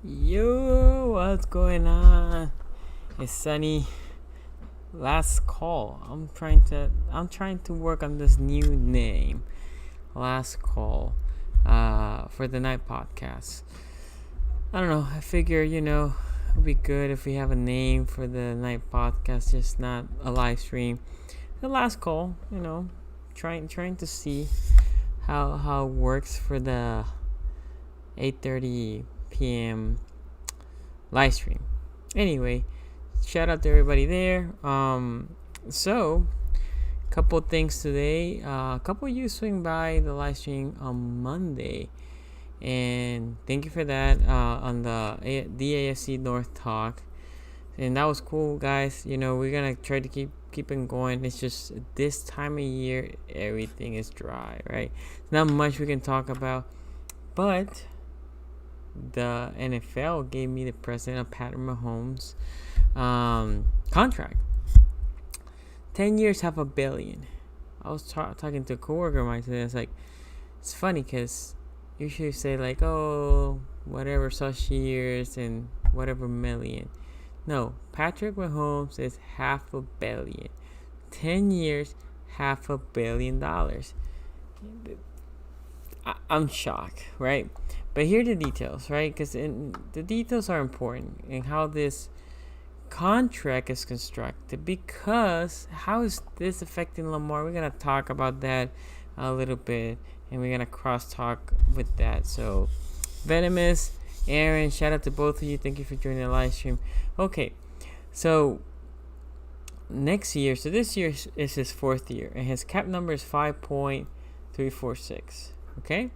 Yo, what's going on? It's Sunny. Last call. I'm trying to work on this new name. Last call. For the night podcast. I don't know. I figure it'd be good if we have a name for the night podcast, just not a live stream. The last call. Trying to see how it works for the 8:30 p.m. live stream. Anyway, shout out to everybody there. So couple things today. A couple of you swing by the live stream on Monday, and thank you for that. On the AFC North talk, and that was cool, guys. We're gonna try to keep it going. It's just this time of year, everything is dry, right? Not much we can talk about, but the NFL gave me the president of Patrick Mahomes contract. 10 years, $500 million. I was talking to a coworker of mine today. It's funny because usually say whatever such years and whatever million. No, Patrick Mahomes is $500 million. 10 years, $500 million. I'm shocked, right? But here are the details, right? Because the details are important in how this contract is constructed. Because how is this affecting Lamar? We're gonna talk about that a little bit, and we're gonna cross talk with that. So, Venomous, Aaron, shout out to both of you. Thank you for joining the live stream. Okay, so next year, so this year is his fourth year, and his cap number is 5.346. Okay.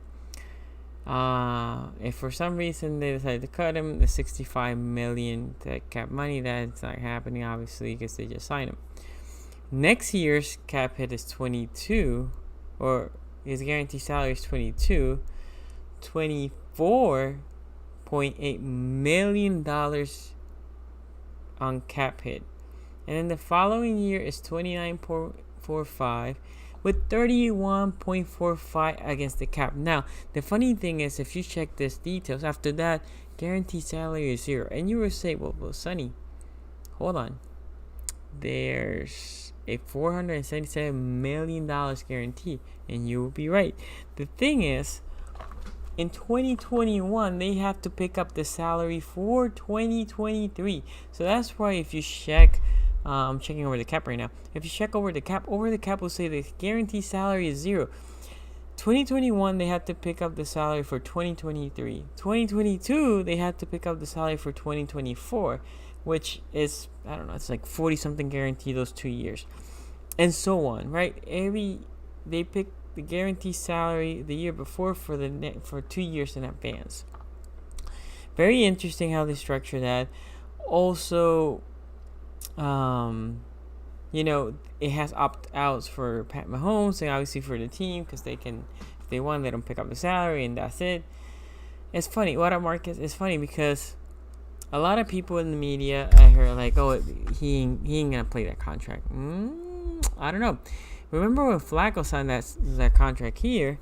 If for some reason they decide to cut him, the $65 million that cap money, that's not happening obviously because they just signed him. Next year's cap hit is 22, or his guaranteed salary is 24.8 million dollars on cap hit, and then the following year is 29.45. with 31.45 against the cap. Now, the funny thing is, if you check these details, after that, guaranteed salary is 0. And you will say, well, Sonny, hold on. There's a $477 million guarantee. And you will be right. The thing is, in 2021, they have to pick up the salary for 2023. So that's why if you check... I'm checking over the cap right now. If you check over the cap will say the guaranteed salary is 0. 2021, they had to pick up the salary for 2023. 2022, they had to pick up the salary for 2024, which is, I don't know, it's like 40 something guarantee those 2 years, and so on, right? They pick the guaranteed salary the year before for 2 years in advance. Very interesting how they structure that. Also, it has opt-outs for Pat Mahomes and obviously for the team, because they can, if they want, let them pick up the salary and that's it. It's funny. It's funny because a lot of people in the media, I heard he ain't gonna play that contract. I don't know. Remember when Flacco signed that contract here?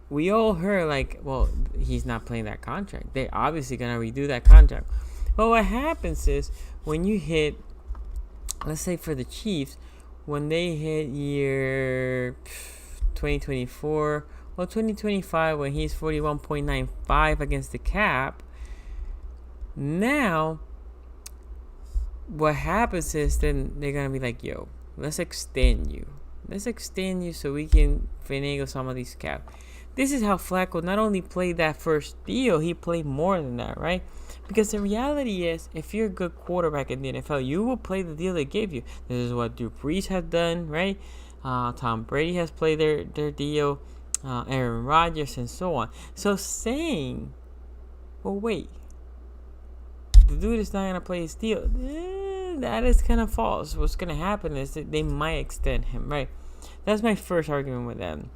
We all heard he's not playing that contract. They're obviously gonna redo that contract. But what happens is when you hit, let's say for the Chiefs, when they hit year 2024 or 2025, when he's 41.95 against the cap, now what happens is then they're going to be like, yo, let's extend you so we can finagle some of these cap. This is how Flacco not only played that first deal, he played more than that, right? Because the reality is, if you're a good quarterback in the NFL, you will play the deal they gave you. This is what Drew Brees has done, right? Tom Brady has played their deal, Aaron Rodgers, and so on. So saying, well, wait, the dude is not going to play his deal, that is kind of false. What's going to happen is that they might extend him, right? That's my first argument with them.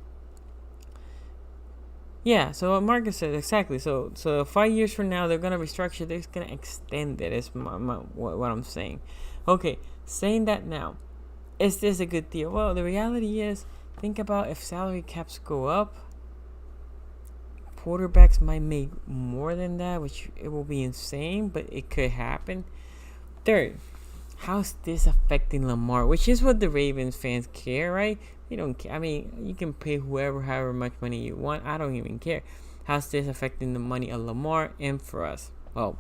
Yeah, so what Marcus said, exactly. So 5 years from now, they're going to restructure. They're going to extend it, is what I'm saying. Okay, saying that now, is this a good deal? Well, the reality is, think about if salary caps go up, quarterbacks might make more than that, which it will be insane, but it could happen. Third, how's this affecting Lamar? Which is what the Ravens fans care, right? They don't care. I mean, you can pay whoever, however much money you want. I don't even care. How's this affecting the money of Lamar and for us? Well,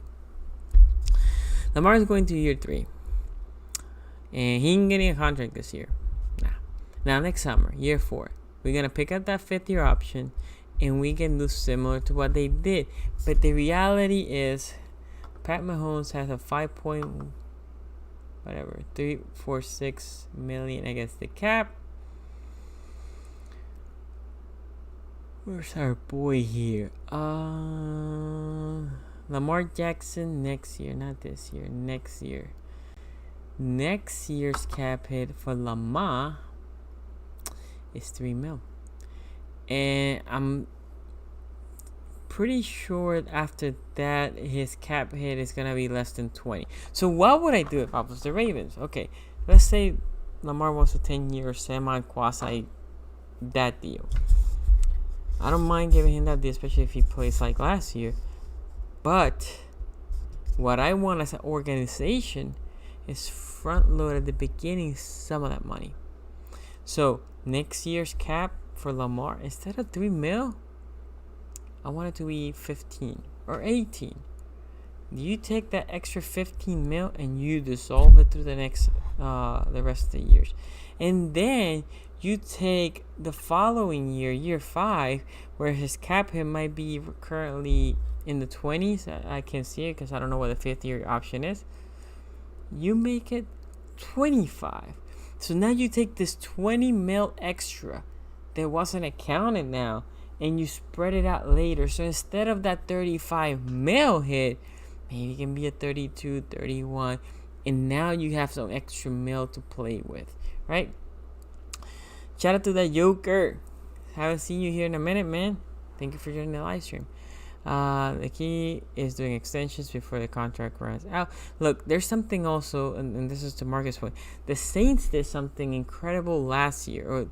Lamar is going to year 3. And he ain't getting a contract this year. Now next summer, year 4, we're going to pick up that 5th-year option and we can do similar to what they did. But the reality is, Pat Mahomes has a 346 million against the cap. Where's our boy here? Lamar Jackson next year, not this year, next year. Next year's cap hit for Lamar is $3 million. And I'm pretty sure after that his cap hit is gonna be less than 20. So what would I do if I was the Ravens? Okay, let's say Lamar wants a 10-year semi-quasi that deal. I don't mind giving him that deal, especially if he plays like last year. But what I want as an organization is front load at the beginning some of that money. So next year's cap for Lamar, instead of $3 million, I want it to be 15 or 18. You take that extra 15 mil and you dissolve it through the rest of the years, and then you take the following year, year 5, where his cap hit might be currently in the 20s. I can see it because I don't know what the 5th-year option is. You make it 25. So now you take this 20 mil extra that wasn't accounted now, and you spread it out later. So instead of that 35 mil hit, maybe it can be a 32, 31, and now you have some extra mil to play with, right? Shout out to that Joker. Haven't seen you here in a minute, man. Thank you for joining the live stream. The key is doing extensions before the contract runs out. Look, there's something also, and this is to Marcus' point. The Saints did something incredible last year. Or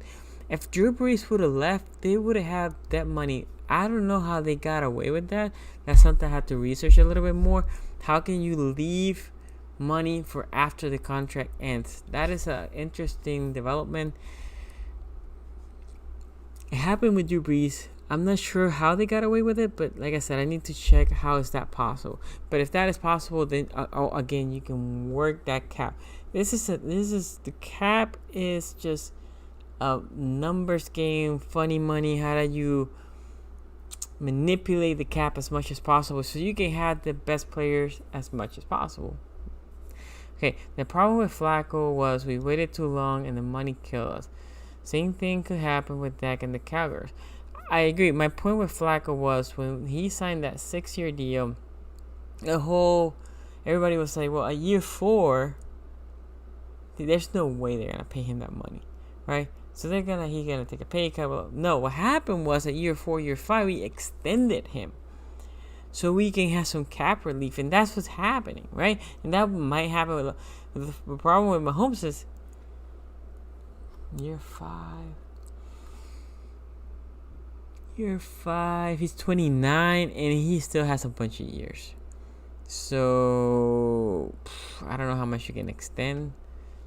if Drew Brees would have left, they would have had that money. I don't know how they got away with that. That's something I have to research a little bit more. How can you leave money for after the contract ends? That is an interesting development. It happened with Drew Brees. I'm not sure how they got away with it, but like I said, I need to check how is that possible. But if that is possible, then again, you can work that cap. The cap is just a numbers game, funny money. How do you manipulate the cap as much as possible so you can have the best players as much as possible? Okay, the problem with Flacco was we waited too long and the money killed us. Same thing could happen with Dak and the Cowgirls. I agree. My point with Flacco was when he signed that 6-year deal, everybody was like, well, at year 4, there's no way they're gonna pay him that money, right? So he's gonna take a pay cut. Well, no, what happened was at year 4, year 5, we extended him so we can have some cap relief, and that's what's happening, right? And that might happen with the problem with Mahomes is year 5, he's 29 and he still has a bunch of years. So I don't know how much you can extend.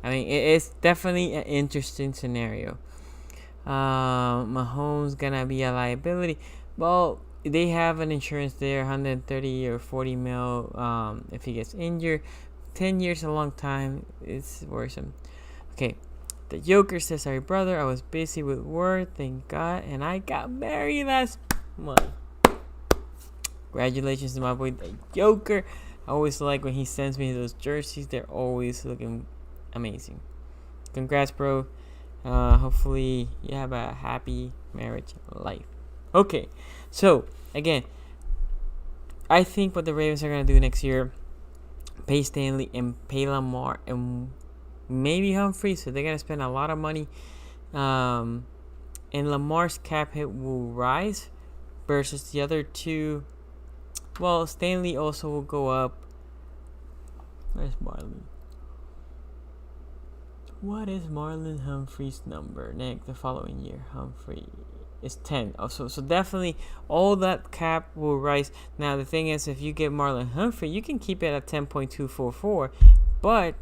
I mean, it's definitely an interesting scenario. Mahomes gonna be a liability. Well, they have an insurance there, 130 or 40 mil if he gets injured. 10 years a long time. It's worrisome. Okay. The Joker says, sorry, brother, I was busy with work, thank God, and I got married last month. Congratulations to my boy, the Joker. I always like when he sends me those jerseys. They're always looking amazing. Congrats, bro. Hopefully you have a happy marriage life. Okay, so, again, I think what the Ravens are going to do next year, pay Stanley and pay Lamar and maybe Humphrey, so they're going to spend a lot of money. And Lamar's cap hit will rise versus the other two. Well, Stanley also will go up. Where's Marlon? What is Marlon Humphrey's number? Nick, the following year. Humphrey is 10. So definitely all that cap will rise. Now the thing is, if you get Marlon Humphrey, you can keep it at 10.244, but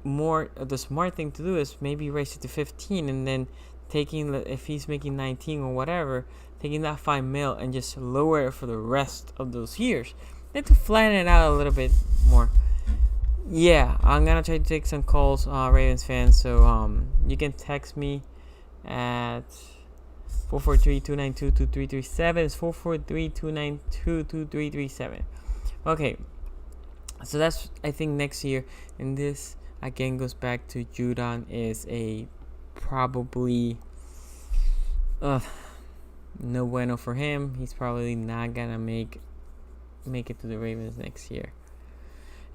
more the smart thing to do is maybe raise it to 15, and then taking, if he's making 19 or whatever, taking that 5 mil and just lower it for the rest of those years, then to flatten it out a little bit more. Yeah, I'm gonna try to take some calls, Ravens fans. So you can text me at 443-292-2337. It's 443-292-2337. Okay, so that's, I think, next year. And this again goes back to Judon is a probably no bueno for him. He's probably not gonna make it to the Ravens next year.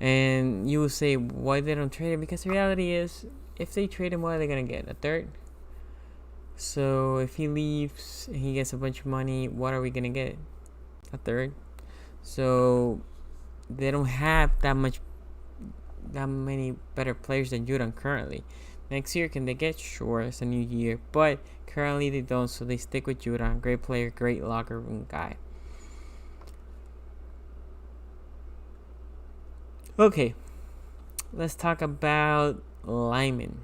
And you will say, why they don't trade him? Because the reality is, if they trade him, what are they going to get? A third? So if he leaves and he gets a bunch of money, what are we going to get? A third? So they don't have that many better players than Judon currently. Next year, can they get? Sure, it's a new year. But currently they don't, so they stick with Judon. Great player, great locker room guy. Okay, let's talk about linemen.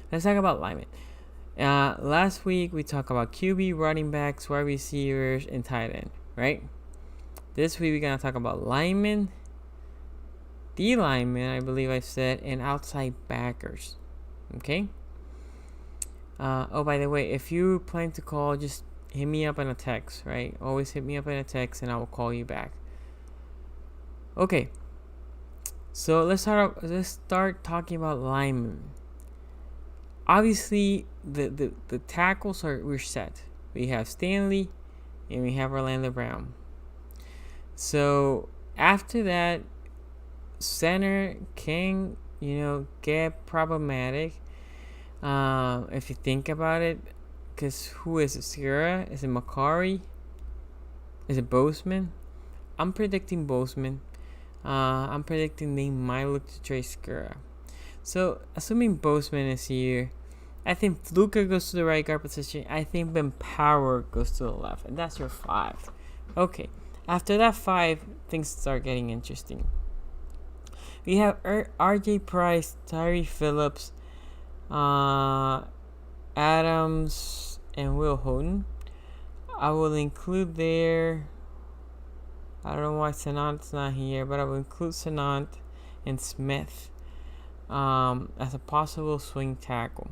Let's talk about linemen. Last week we talked about QB, running backs, wide receivers, and tight end, right? This week we're gonna talk about linemen, D linemen, I believe I said, and outside backers. Okay. Oh, by the way, if you plan to call, just hit me up in a text, right? Always hit me up in a text, and I will call you back. Okay, so let's start talking about linemen. Obviously, the tackles we're set. We have Stanley, and we have Orlando Brown. So after that, center can get problematic. If you think about it, because who is it? Segura? Is it Macari? Is it Boseman? I'm predicting Boseman. I'm predicting they might look to trade Segura. So, assuming Boseman is here, I think Fluker goes to the right guard position. I think Ben Power goes to the left. And that's your 5. Okay. After that 5, things start getting interesting. We have RJ Price, Tyree Phillips, Adams, and Will Houghton. I will include there, I don't know why Senant's not here, but I will include Senant and Smith as a possible swing tackle.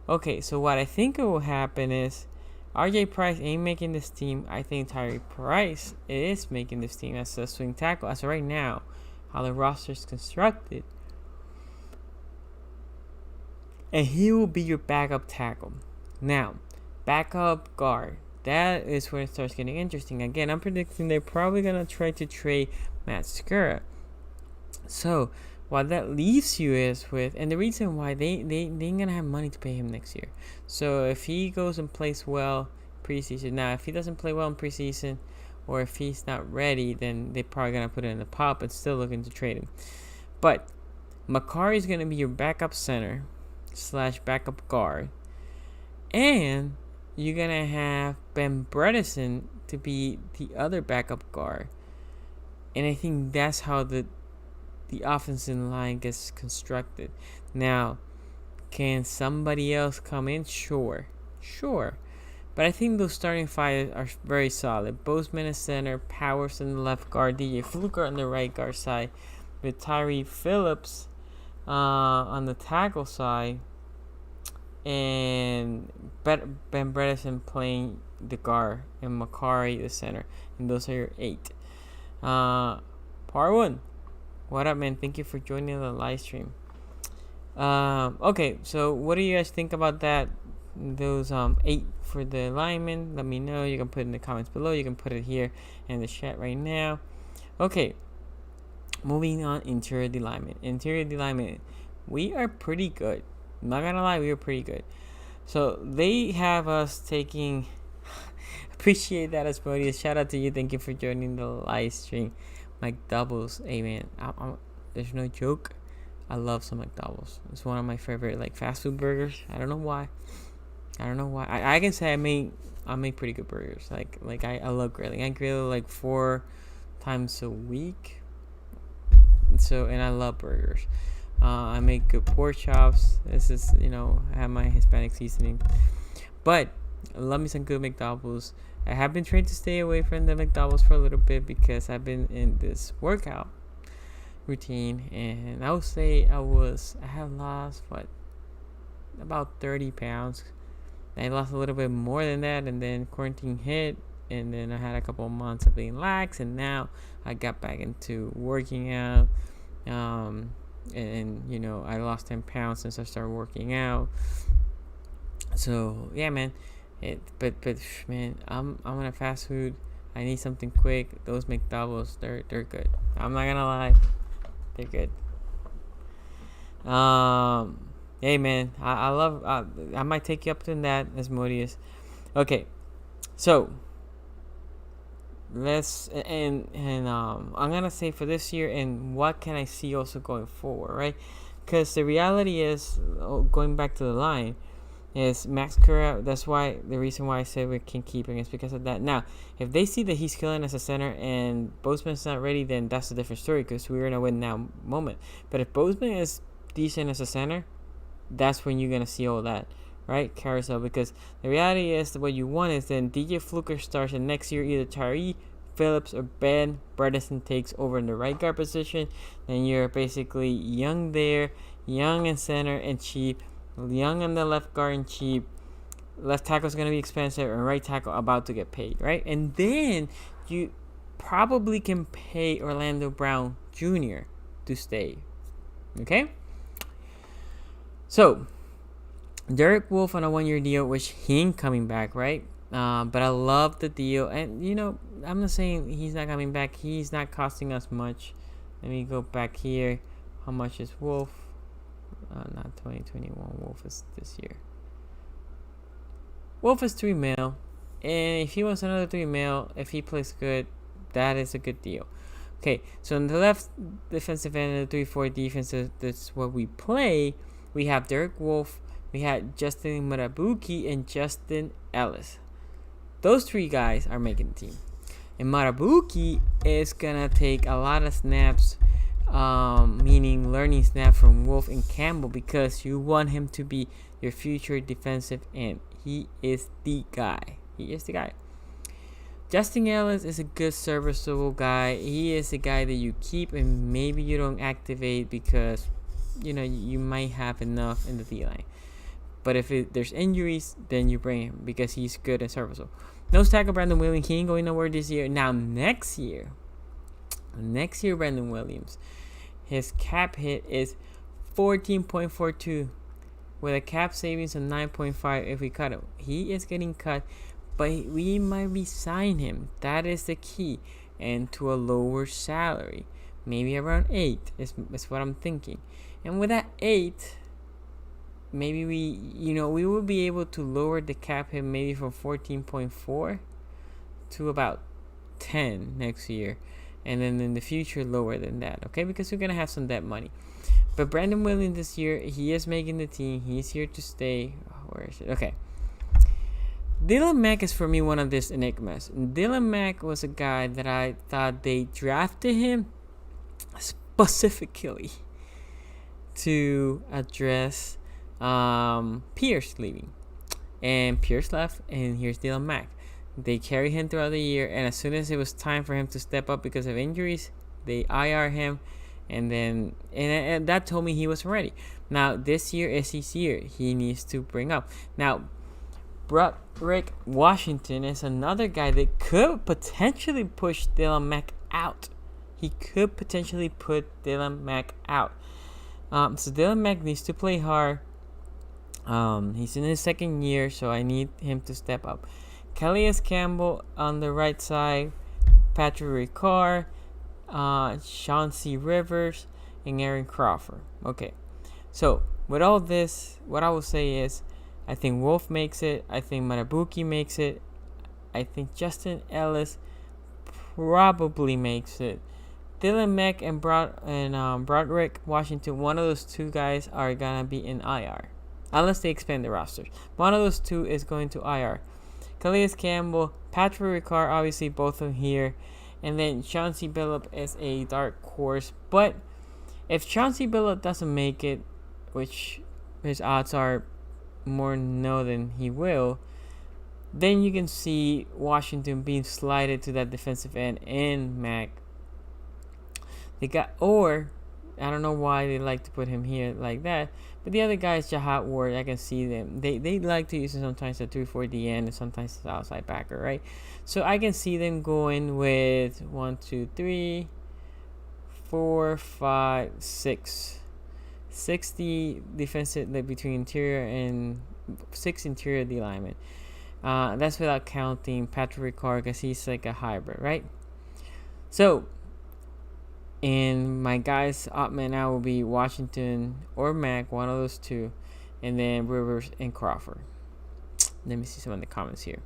Okay, so what I think will happen is RJ Price ain't making this team. I think Tyree Price is making this team as a swing tackle. As of right now, how the roster is constructed. And he will be your backup tackle. Now, backup guard. That is where it starts getting interesting. Again, I'm predicting they're probably going to try to trade Matt Segura. So, what that leaves you is with, and the reason why they ain't going to have money to pay him next year. So, if he goes and plays well preseason, now if he doesn't play well in preseason, or if he's not ready, then they're probably going to put it in the pop and still looking to trade him. But, Macari is going to be your backup center / backup guard. And you're going to have Ben Bredesen to be the other backup guard. And I think that's how the offensive line gets constructed. Now, can somebody else come in? Sure. But I think those starting 5 are very solid. Boseman is center, Powers in the left guard, DJ Fluker on the right guard side, with Tyree Phillips on the tackle side, and Ben Bredesen playing the guard, and Macari the center. And those are your 8. Part 1. What up, man? Thank you for joining the live stream. Okay, so what do you guys think about that? Those 8 for the linemen. Let me know. You can put it in the comments below. You can put it here in the chat right now. Okay, moving on. Interior D linemen. We are pretty good. I'm not gonna lie, we are pretty good. So they have us taking. Appreciate that, Asmodeus. Shout out to you. Thank you for joining the live stream. Mike Doubles, hey man, there's no joke. I love some McDoubles. It's one of my favorite like fast food burgers. I don't know why. I can say I make pretty good burgers. Like I love grilling. I grill like 4 times a week. And I love burgers. I make good pork chops. This is, I have my Hispanic seasoning. But I love me some good McDoubles. I have been trying to stay away from the McDoubles for a little bit because I've been in this workout routine, and I would say I have lost about 30 pounds. I lost a little bit more than that, and then quarantine hit, and then I had a couple of months of being lax, and now I got back into working out. And I lost 10 pounds since I started working out. So yeah, man. But man, I'm on a fast food. I need something quick. Those McDoubles, they're good. I'm not gonna lie, they're good. Hey man, I love. I might take you up to that, Asmodeus. Okay, so let's and I'm gonna say for this year, and what can I see also going forward, right? Because the reality is, going back to the line, is Max Cura. That's why the reason why I said we can keep him is because of that. Now, if they see that he's killing as a center and Bozeman's not ready, then that's a different story because we're in a win now moment. But if Bozeman is decent as a center, that's when you're gonna see all that, right? Carousel. Because the reality is that what you want is then DJ Fluker starts, and next year either Tyree Phillips or Ben Bredesen takes over in the right guard position. Then you're basically young there, young in center and cheap. Young on the left guard and cheap. Left tackle is going to be expensive, and right tackle about to get paid, right? And then you probably can pay Orlando Brown Jr. to stay. Okay? So, Derek Wolfe on a 1-year deal, which he ain't coming back, right? But I love the deal. And, I'm not saying he's not coming back. He's not costing us much. Let me go back here. How much is Wolfe? Not 2021. Wolfe is this year. Wolfe is $3 million, and if he wants another $3 million, if he plays good, that is a good deal. Okay, so on the left defensive end of the 3-4 defense, that's what we play. We have Derek Wolfe, we had Justin Marabuki, and Justin Ellis. Those 3 guys are making the team, and Marabuki is gonna take a lot of snaps. Meaning learning snap from Wolfe and Campbell, because you want him to be your future defensive end. He is the guy. Justin Ellis is a good serviceable guy. He is a guy that you keep and maybe you don't activate because you might have enough in the D-line. But if there's injuries, then you bring him because he's good and serviceable. Nose tackle Brandon Williams, he ain't going nowhere this year. Now next year Brandon Williams, his cap hit is 14.42 with a cap savings of 9.5 if we cut him. He is getting cut, but we might resign him. That is the key. And to a lower salary. Maybe around 8 is what I'm thinking. And with that 8, maybe we will be able to lower the cap hit maybe from 14.4 to about 10 next year. And then in the future, lower than that, okay? Because we're going to have some debt money. But Brandon Williams this year, he is making the team. He's here to stay. Where is it? Okay. Dylan Mack is, for me, one of these enigmas. Dylan Mack was a guy that I thought they drafted him specifically to address Pierce leaving. And Pierce left, and here's Dylan Mack. They carried him throughout the year, and as soon as it was time for him to step up because of injuries, they IR him, and that told me he was ready. Now, this year is his year. He needs to bring up. Now, Broderick Washington is another guy that could potentially push Dylan Mack out. He could potentially put Dylan Mack out. So Dylan Mack needs to play hard. He's in his 2nd year, so I need him to step up. Calais Campbell on the right side, Patrick Ricard, Sean C. Rivers, and Aaron Crawford. Okay, so with all this, what I will say is, I think Wolfe makes it. I think Marabuki makes it. I think Justin Ellis probably makes it. Dylan Mack and Broderick Washington, one of those two guys are gonna be in IR, unless they expand the rosters. One of those two is going to IR. Calais Campbell, Patrick Ricard, obviously both of them here, and then Chauncey Billup is a dark horse. But if Chauncey Billup doesn't make it, which his odds are more no than he will, then you can see Washington being slided to that defensive end and Mac. Or I don't know why they like to put him here like that, but the other guy is Jahad Ward. I can see them. They like to use him sometimes at 3-4 DN and sometimes as outside backer, right? So I can see them going with 1, 2, 3, 4, 5, 6. 60 defensive between interior and 6 interior D linemen. That's without counting Patrick Ricard because he's like a hybrid, right? So, and my guys, odd man out will be Washington or Mac, one of those two, and then Rivers and Crawford. Let me see some of the comments here.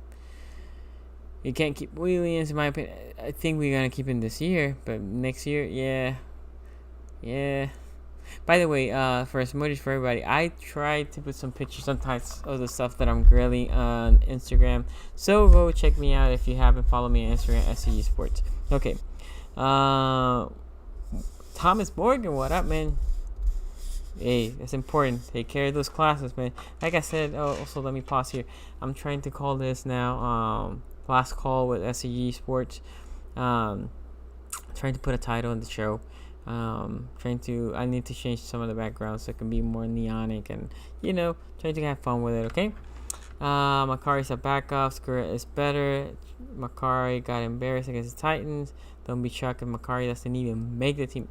You can't keep Williams, in my opinion. I think we're gonna keep him this year, but next year, yeah. By the way, for emojis for everybody, I try to put some pictures sometimes of the stuff that I'm grilling on Instagram. So go check me out if you haven't followed me on Instagram, szg.sports. Okay. Thomas Morgan, what up, man? Hey, that's important. Take care of those classes, man. Like I said, also let me pause here. I'm trying to call this now last call with SCG Sports. Trying to put a title on the show. I need to change some of the background so it can be more neonic and trying to have fun with it. Okay. Makari's a backup. Skura is better. Makari got embarrassed against the Titans. Don't be shocked if Makari doesn't even make the team.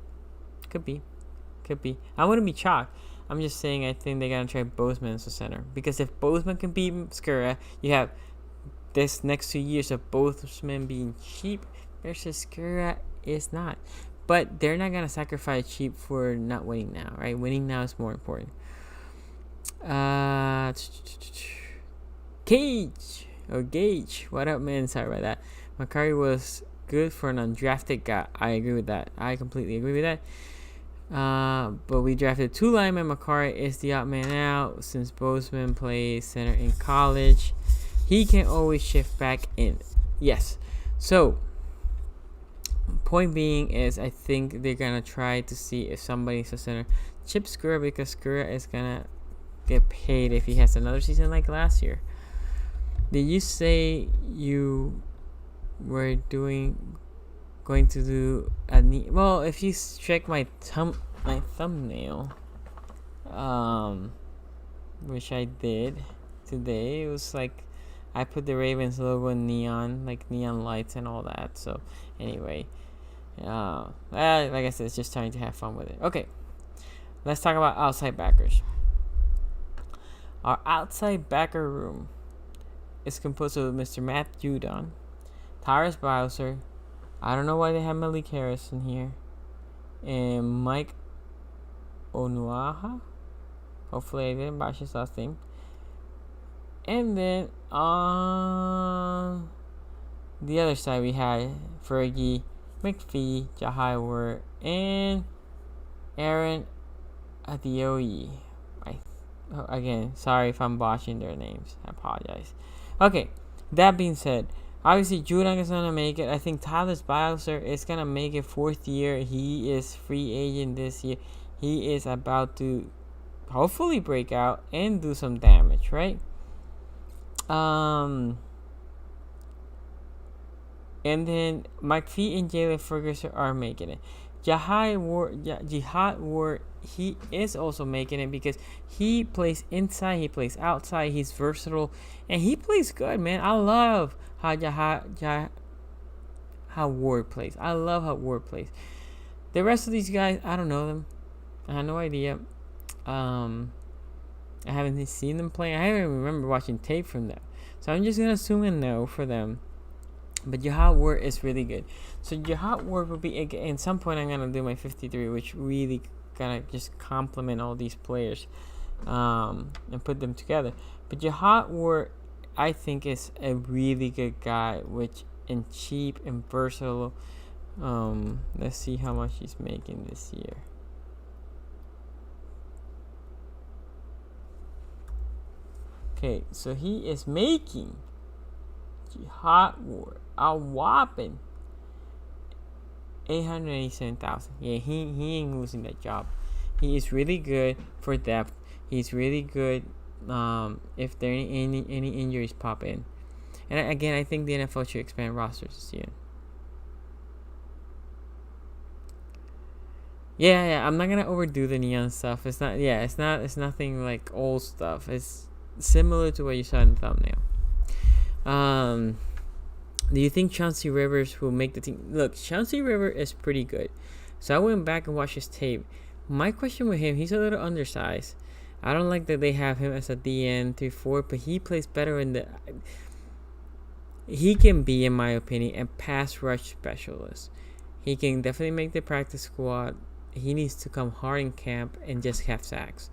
Could be. I wouldn't be shocked. I'm just saying I think they gotta try Bozeman as a center, because if Bozeman can beat Skura, you have this next 2 years of Bozeman being cheap versus Skura is not. But they're not gonna sacrifice cheap for not winning now, right? Winning now is more important. Gage, what up, man? Sorry about that. Makari was good for an undrafted guy. I agree with that. I completely agree with that. But we drafted 2 linemen. Makari is the odd man out since Bozeman plays center in college. He can always shift back in. Yes. So, point being is I think they're going to try to see if somebody's a center. Chip Skura, because Skura is going to get paid if he has another season like last year. Did you say you were going to do a well, if you check my thumbnail, which I did today, it was like I put the Ravens logo in neon lights and all that. So anyway, like I said, it's just trying to have fun with it. Okay, let's talk about outside backers. Our outside backer room is composed of Mr. Matt Judon, Tyrus Bowser. I don't know why they have Malik Harris in here, and Mike Onuaha. Hopefully I didn't botch his last name. And then on the other side we had Fergie, McPhee, Jahai Word, and Aaron Adeoye. Again, sorry if I'm botching their names. I apologize. Okay, that being said, obviously Judon is going to make it. I think Tyler Bowser is going to make it 4th year. He is free agent this year. He is about to hopefully break out and do some damage, right? And then McPhee and Jalen Ferguson are making it. Jihad Ward, he is also making it because he plays inside, he plays outside, he's versatile, and he plays good, man. I love how Ward plays. I love how Ward plays. The rest of these guys, I don't know them. I have no idea. I haven't seen them play. I haven't remember watching tape from them. So I'm just going to assume a no for them. But Jihad Ward is really good. So Jihad Ward will be, at some point I'm going to do my 53, which really going to just complement all these players and put them together. But Jihad Ward, I think, is a really good guy, and cheap and versatile. Let's see how much he's making this year. Okay, so he is making Jihad Ward a whopping $887,000. Yeah, he ain't losing that job. He is really good for depth. He's really good if there any injuries pop in. And again, I think the NFL should expand rosters this year. Yeah, I'm not gonna overdo the neon stuff. It's nothing like old stuff. It's similar to what you saw in the thumbnail. Do you think Chauncey Rivers will make the team? Look, Chauncey Rivers is pretty good. So I went back and watched his tape. My question with him, he's a little undersized. I don't like that they have him as a DN 3-4, but he plays better in the... He can be, in my opinion, a pass rush specialist. He can definitely make the practice squad. He needs to come hard in camp and just have sacks.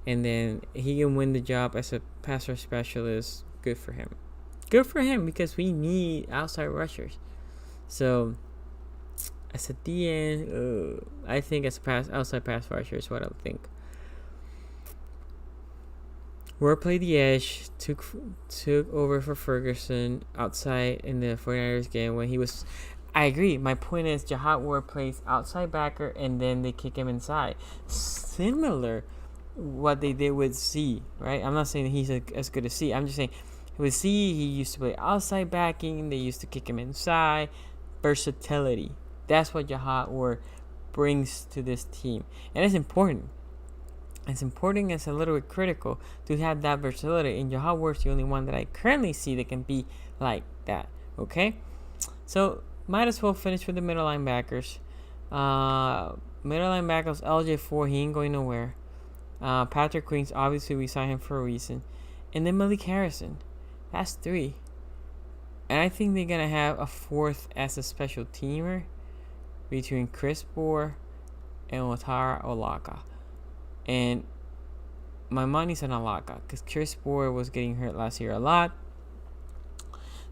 And then he can win the job as a pass rush specialist. Good for him. Good for him, because we need outside rushers. So, as a DN, I think as a outside pass rusher is what I think. Ward played the edge, took over for Ferguson outside in the 49ers game when he was... I agree. My point is Jihad Ward plays outside backer and then they kick him inside. Similar what they did with Z, right? I'm not saying that he's as good as Z. I'm just saying with Z, he used to play outside backing. They used to kick him inside. Versatility. That's what Jihad Ward brings to this team. And it's important. It's important, it's a little bit critical to have that versatility. And Jihad Ward's the only one that I currently see that can be like that. Okay? So, might as well finish with the middle linebackers. Middle linebackers, LJ4, he ain't going nowhere. Patrick Queens, obviously we signed him for a reason. And then Malik Harrison. That's 3. And I think they're going to have a 4th as a special teamer between Chris Bohr and Watara Olaka. And my money's on Olaka because Chris Bohr was getting hurt last year a lot.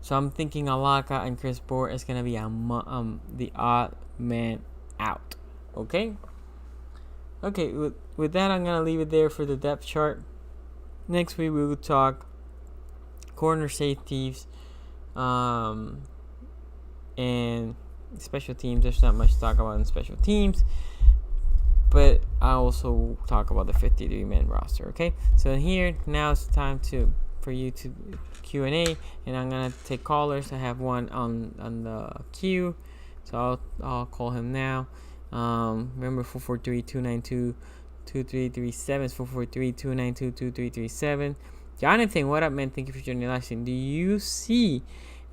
So I'm thinking Olaka and Chris Bohr is going to be the odd man out. Okay? Okay, with that, I'm going to leave it there for the depth chart. Next week, we will talk corner safeties and special teams. There's not much to talk about in special teams. But I also talk about the 53-man roster, okay? So here, now it's time for you to Q&A, and I'm going to take callers. I have one on the queue, so I'll call him now. Remember, 443-292-2337. 443-292-2337. Jonathan, what up, man? Thank you for joining the live stream. Do you see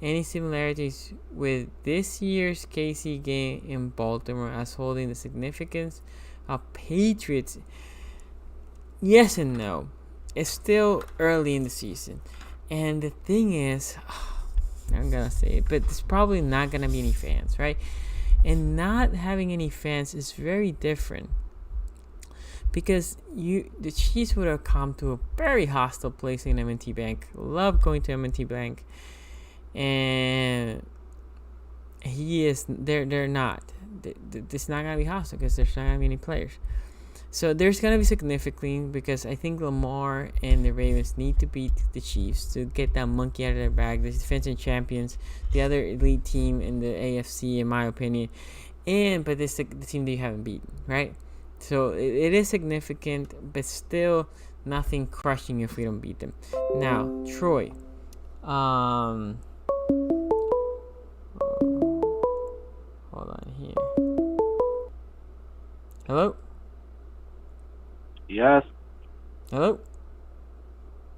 any similarities with this year's KC game in Baltimore as holding the significance of Patriots? Yes and no. It's still early in the season. And the thing is, I'm going to say it, but there's probably not going to be any fans, right? And not having any fans is very different. Because the Chiefs would have come to a very hostile place in M&T Bank. Love going to M&T Bank. And they're not. It's not going to be hostile because there's not going to be any players. So there's going to be significant because I think Lamar and the Ravens need to beat the Chiefs to get that monkey out of their bag. The defensive champions, the other elite team in the AFC, in my opinion. But this is the team that you haven't beaten, right? So it is significant, but still nothing crushing if we don't beat them. Now, Troy. Hold on here. Hello? Yes. Hello?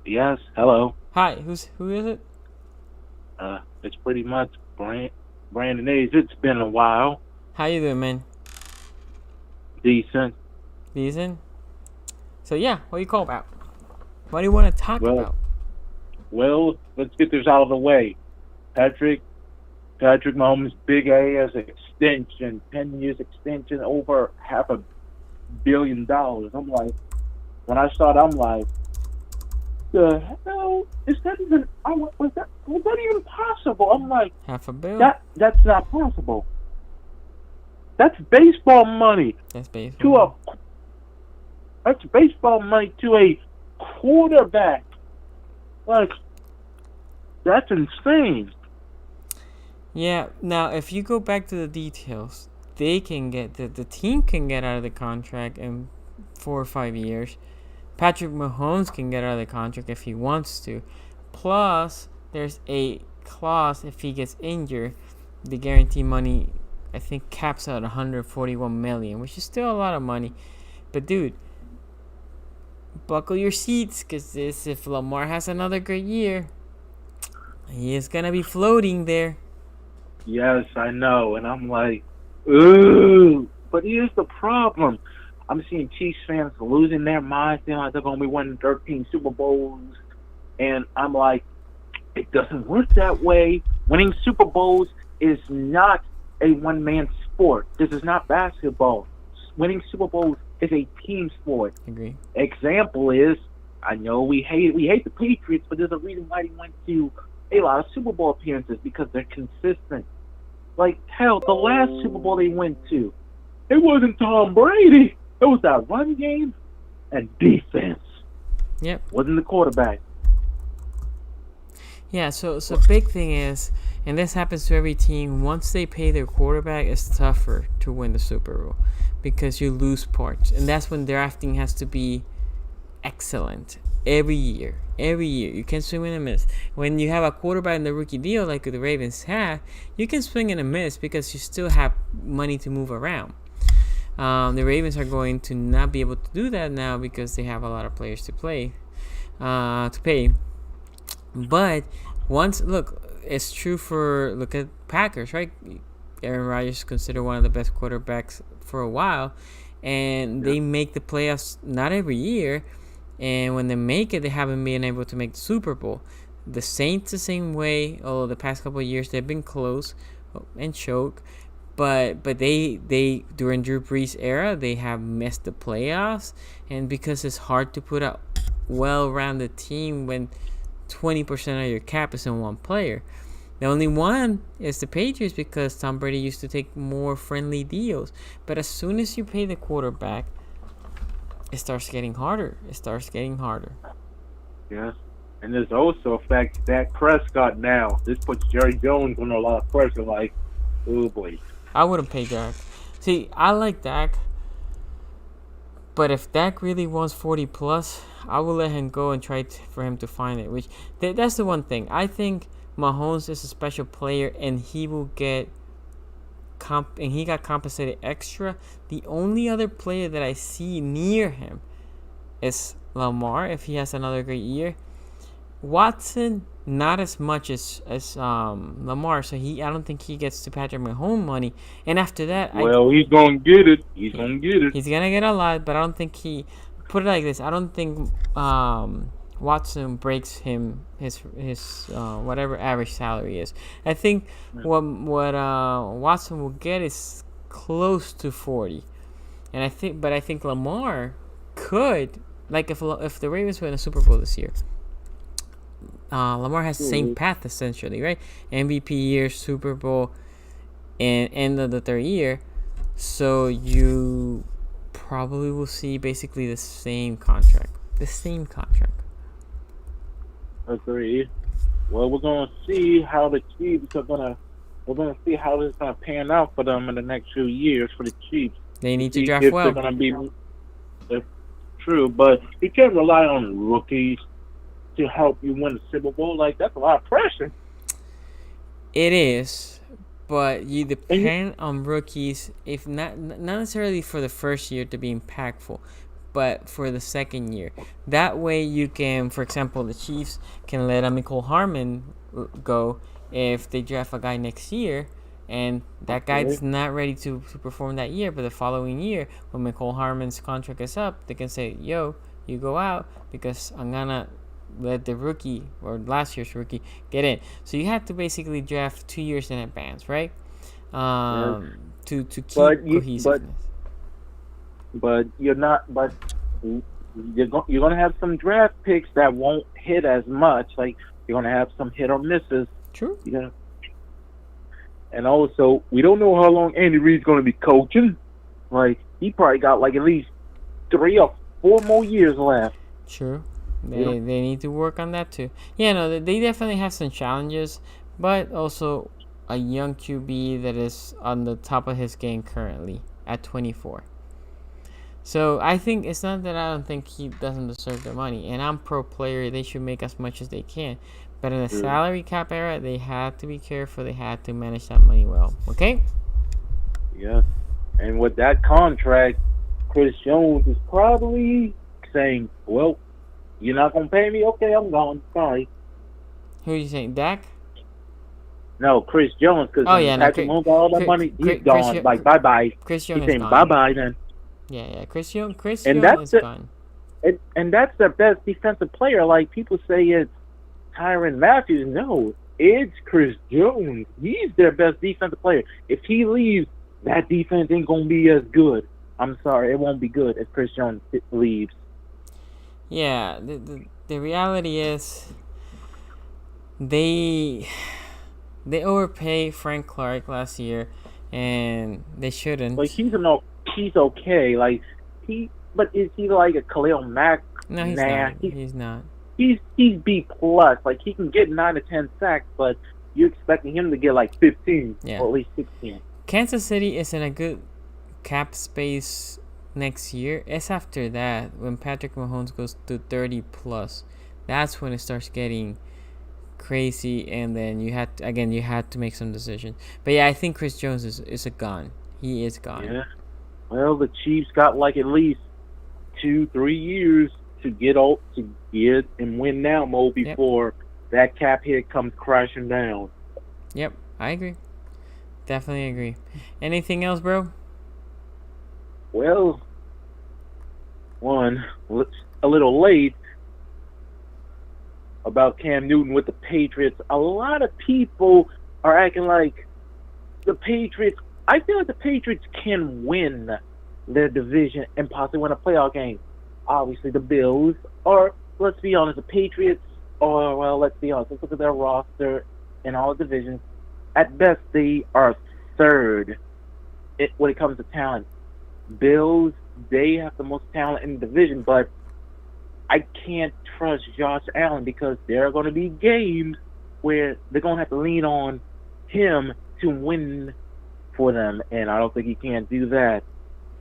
Yes. Hello. Hi. Who is it? It's pretty much Brandon Hayes. It's been a while. How you doing, man? Decent. So yeah, what do you call about? What do you want to talk about? Well, let's get this out of the way. Patrick Mahomes' big A as an extension, 10 years extension, over $500 million. I'm like, when I saw it, I'm like, the hell is that even? Was that even possible? I'm like, $500 million. That's not possible. That's baseball money That's baseball. to a. That's baseball money to a quarterback. Like, that's insane. Yeah. Now, if you go back to the details, they can get the team can get out of the contract in 4 or 5 years. Patrick Mahomes can get out of the contract if he wants to. Plus, there's a clause if he gets injured, the guarantee money I think caps out 141 million, which is still a lot of money. But dude, buckle your seats, because if Lamar has another great year, he is gonna be floating there. Yes, I know, and I'm like, ooh. But here's the problem. I'm seeing Chiefs fans losing their minds, saying like they're going to be winning 13 Super Bowls, and I'm like, it doesn't work that way. Winning Super Bowls is not a one-man sport. This is not basketball. Winning Super Bowls is a team sport. Agree. Example is, I know we hate the Patriots, but there's a reason why they went to a lot of Super Bowl appearances, because they're consistent. Like, hell, the last Super Bowl they went to, it wasn't Tom Brady. It was that run game and defense. Yep. Wasn't the quarterback. Yeah, so big thing is, and this happens to every team, once they pay their quarterback, it's tougher to win the Super Bowl because you lose parts. And that's when drafting has to be excellent every year. Every year. You can swing and a miss. When you have a quarterback in the rookie deal like the Ravens have, you can swing and a miss because you still have money to move around. The Ravens are going to not be able to do that now because they have a lot of players to pay. But it's true for, look at Packers, right? Aaron Rodgers is considered one of the best quarterbacks for a while, and they make the playoffs not every year, and when they make it, they haven't been able to make the Super Bowl. The Saints the same way, although the past couple of years they've been close and choke, but they during Drew Brees' era, they have missed the playoffs, and because it's hard to put a well-rounded team when 20% of your cap is in one player. The only one is the Patriots because Tom Brady used to take more friendly deals. But as soon as you pay the quarterback, it starts getting harder. Yes. And there's also a fact that Prescott now. This puts Jerry Jones under a lot of pressure. Like, oh boy. I wouldn't pay Dak. See, I like Dak. But if Dak really wants 40 plus, I will let him go and try for him to find it. Which that's the one thing. I think Mahomes is a special player, and he will get and he got compensated extra. The only other player that I see near him is Lamar if he has another great year. Watson, not as much as Lamar, so I don't think he gets to Patrick Mahomes money. And after that, he's gonna get it. He's gonna get a lot, but I don't think he. Put it like this: I don't think Watson breaks him his whatever average salary is. I think what Watson will get is close to 40, and I think Lamar could, like, if the Ravens win a Super Bowl this year. Lamar has the same path essentially, right? MVP year, Super Bowl, and end of the third year. So you probably will see basically the same contract. Agreed. Well, we're gonna see how the Chiefs are gonna. We're gonna see how this is gonna pan out for them in the next few years for the Chiefs. They need to draft well. They're gonna be true, but you can't rely on rookies to help you win the Super Bowl. Like, that's a lot of pressure. It is, but you depend on rookies, if not necessarily for the first year to be impactful, but for the second year. That way you can, for example, the Chiefs can let Mecole Hardman go if they draft a guy next year, and that guy's not ready to perform that year, but the following year, when Mecole Hardman's contract is up, they can say, yo, you go out because I'm going to let the rookie or last year's rookie get in. So you have to basically draft 2 years in advance, right? To keep cohesiveness. But you're not. But you're going to have some draft picks that won't hit as much. Like, you're going to have some hit or misses. True. And also, we don't know how long Andy Reid's going to be coaching. Like, he probably got like at least 3 or 4 more years left. True. They need to work on that too. Yeah, no, they definitely have some challenges, but also a young QB that is on the top of his game currently at 24. So I think it's not that I don't think he doesn't deserve the money, and I'm pro player. They should make as much as they can, but in the salary cap era, they had to be careful. They had to manage that money well. Okay. Yeah, and with that contract, Chris Jones is probably saying, "Well, you're not gonna pay me? Okay, I'm gone. Sorry." Who are you saying, Dak? No, Chris Jones, because Patrick Mahomes got all that money. He's gone. Like, bye-bye. Chris Jones He's saying bye-bye then. Yeah. Chris Jones is gone. And that's their best defensive player. Like, people say it's Tyrann Mathieu. No, it's Chris Jones. He's their best defensive player. If he leaves, that defense ain't gonna be as good. I'm sorry, it won't be good if Chris Jones leaves. Yeah, the reality is they overpaid Frank Clark last year, and they shouldn't. Like, he's okay. Like, but is he like a Khalil Mack? No, he's not. He's not. He's B plus. Like, he can get 9 to 10 sacks, but you're expecting him to get like 15 or at least 16. Kansas City is in a good cap space next year. It's after that when Patrick Mahomes goes to 30 plus. That's when it starts getting crazy, and then you had to make some decisions. But yeah, I think Chris Jones is a gone. He is gone. Yeah. Well, the Chiefs got like at least 2-3 years to get and win now mode before that cap hit comes crashing down. Yep, I agree. Definitely agree. Anything else, bro? Well, a little late about Cam Newton with the Patriots. A lot of people are acting like the Patriots. I feel like the Patriots can win their division and possibly win a playoff game. Obviously, the Bills, or let's be honest, the Patriots, let's be honest. Let's look at their roster in all divisions. At best, they are third when it comes to talent. Bills, they have the most talent in the division, but I can't trust Josh Allen because there are going to be games where they're going to have to lean on him to win for them, and I don't think he can do that.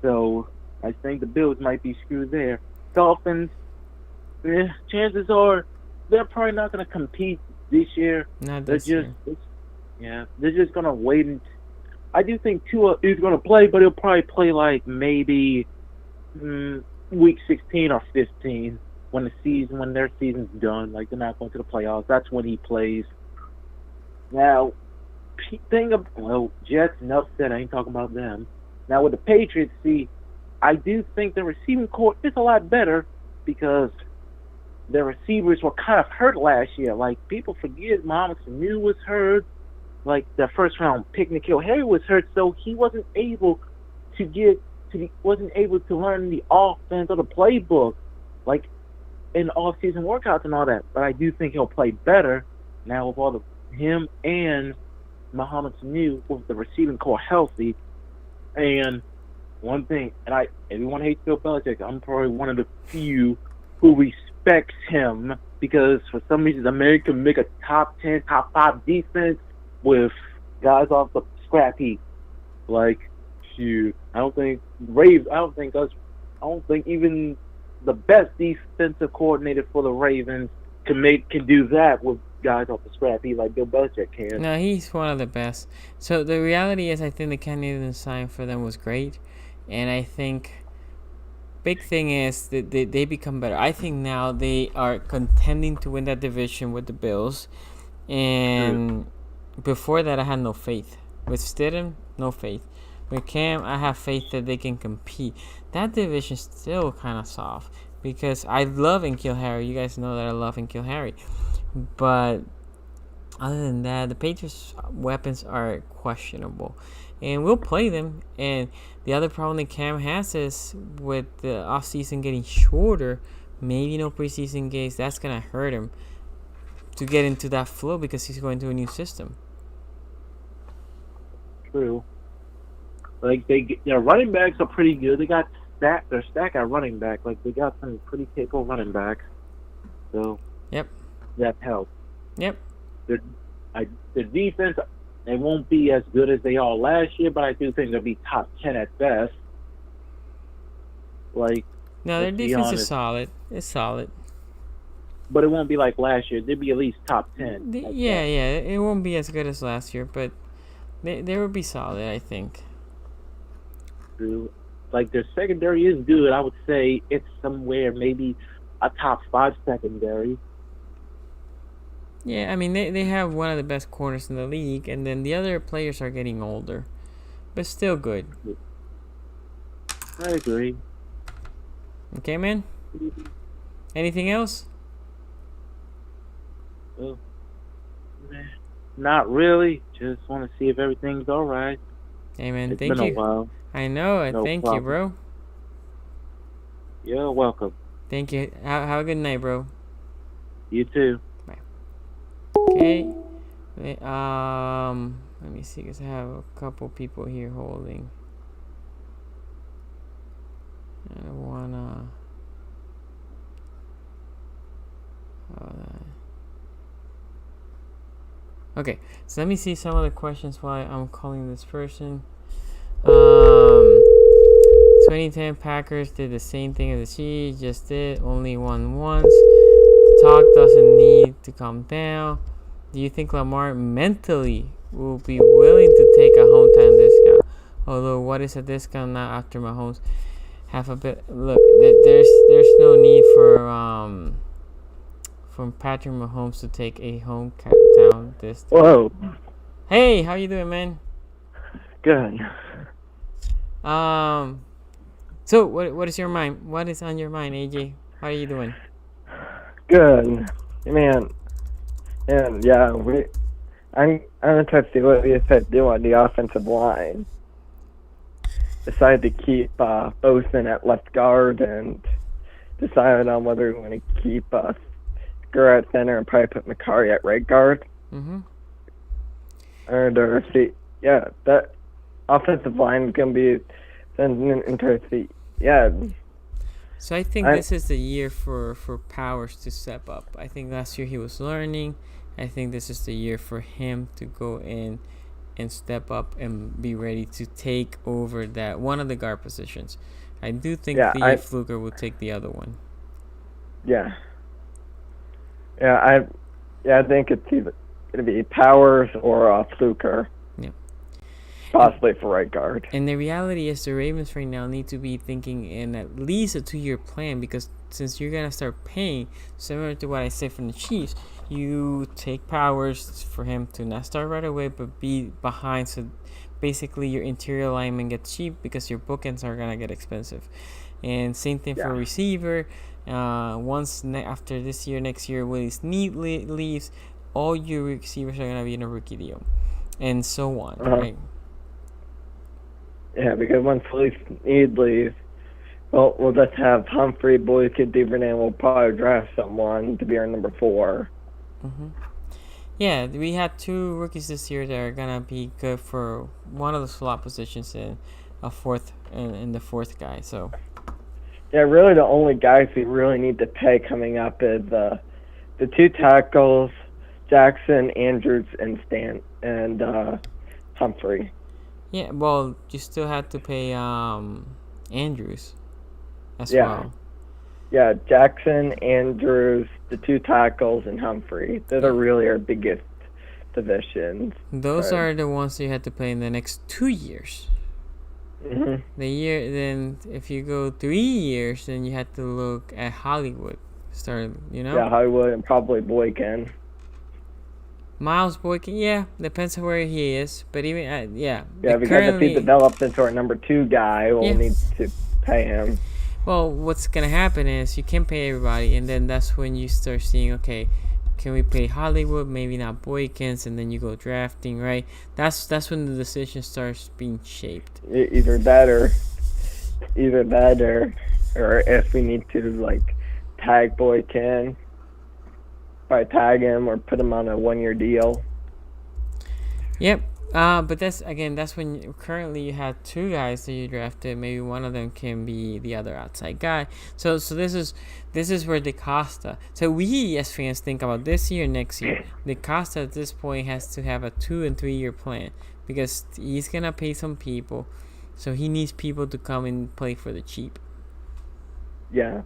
So I think the Bills might be screwed there. Dolphins, chances are they're probably not going to compete this year. Not this year. They're just going to wait. I do think Tua is going to play, but he'll probably play like maybe week 16 or 15 when their season's done. Like, they're not going to the playoffs. That's when he plays. Now, Jets and upset. I ain't talking about them. Now, with the Patriots, I do think the receiving corps is a lot better because their receivers were kind of hurt last year. Like, people forget Mohamed Sanu was hurt. Like, the first round pick, N'Keal Harry was hurt, so he wasn't able to learn the offense or the playbook, like in off-season workouts and all that. But I do think he'll play better now with him and Mohamed Sanu with the receiving corps healthy. And one thing, and everyone hates Bill Belichick. I'm probably one of the few who respects him because for some reason America can make a top 10, top 5 defense with guys off the scrap heap. Like, shoot, I don't think even the best defensive coordinator for the Ravens can do that with guys off the scrap heap like Bill Belichick can. No, he's one of the best. So the reality is, I think the Canadian sign for them was great, and I think big thing is that they become better. I think now they are contending to win that division with the Bills, and before that I had no faith. With Stidham, no faith. With Cam, I have faith that they can compete. That division's still kind of soft because I love N'Keal Harry. You guys know that I love N'Keal Harry. But other than that, the Patriots' weapons are questionable. And we'll play them. And the other problem that Cam has is with the offseason getting shorter, maybe no preseason games, that's going to hurt him to get into that flow because he's going to a new system. true. Like their running backs are pretty good. They got stacked. They're stacked at running back. Like they got some pretty capable running backs. So Yep. that helps. Yep. The defense, they won't be as good as they are last year, but I do think they'll be top 10 at best. Like, No, their let's be defense is honest. solid. It's solid. But it won't be like last year. They'll be at least top 10. Yeah. It won't be as good as last year, but they will be solid, I think. Like their secondary is good. I would say it's somewhere maybe a top 5 secondary. Yeah, I mean they have one of the best corners in the league, and then the other players are getting older, but still good. I agree. Okay, man. Anything else? Well, not really. Just want to see if everything's all right. Hey, man. It's Thank been you. a while. I know it. No Thank problem. you, bro. You're welcome. Thank you. Have a good night, bro. You too. Okay. Let me see, because I have a couple people here holding. I don't wanna. Okay, so let me see some of the questions while I'm calling this person. 2010 Packers did the same thing as the Chiefs just did, only won once. The talk doesn't need to calm down. Do you think Lamar mentally will be willing to take a hometown discount? Although, what is a discount now after Mahomes have a bit? Look, there's no need for Patrick Mahomes to take a hometown discount. Whoa. Hey, how you doing, man? Good. So what is your mind? What is on your mind, AJ? How are you doing? Good. Man. And yeah, I'm interested to see what we said do on the offensive line. Decided to keep Bosen at left guard and decided on whether we want to keep Gurr at center and probably put McCarry at right guard. Mm-hmm. And see, yeah, that offensive line is gonna be interesting. Yeah. So I think this is the year for Powers to step up. I think last year he was learning. I think this is the year for him to go in and step up and be ready to take over that one of the guard positions. I do think Fluker will take the other one. Yeah. Yeah, I think it's either going to be Powers or Fluker. Yeah. Possibly for right guard. And the reality is the Ravens right now need to be thinking in at least a 2-year plan, because since you're going to start paying, similar to what I said from the Chiefs, you take Powers for him to not start right away but be behind, so basically your interior lineman gets cheap because your bookends are going to get expensive. And same thing for receiver. After this year, next year, Willie Snead leaves, all your receivers are going to be in a rookie deal, and so on, right? Yeah, because once Willie Snead leaves, well, we'll just have Humphrey, Boykin, Duvernay, and we'll probably draft someone to be our number 4. Mm-hmm. Yeah, we had 2 rookies this year that are going to be good for one of the slot positions and a fourth, and the fourth guy, so... Yeah, really the only guys we really need to pay coming up is the 2 tackles, Jackson, Andrews, and Humphrey. Yeah, well, you still have to pay Andrews as well. Yeah, Jackson, Andrews, the 2 tackles, and Humphrey. Those are really our biggest divisions. Those are the ones you have to play in the next 2 years. Mm-hmm. Then if you go 3 years, then you have to look at Hollywood. Yeah, Hollywood and probably Boykin. Miles Boykin, depends on where he is. But even, because if he develops into our number 2 guy, we'll need to pay him. Well, what's going to happen is you can pay everybody, and then that's when you start seeing, okay, can we pay Hollywood, maybe not Boykins, and then you go drafting, right? That's when the decision starts being shaped. Either that or if we need to, tag Boykin, probably tag him or put him on a 1-year deal. Yep. But that's when currently you have two guys that you drafted. Maybe one of them can be the other outside guy. So this is where DaCosta. So we as fans think about this year, next year. DaCosta at this point has to have a 2 and 3 year plan because he's gonna pay some people, so he needs people to come and play for the cheap. Yeah.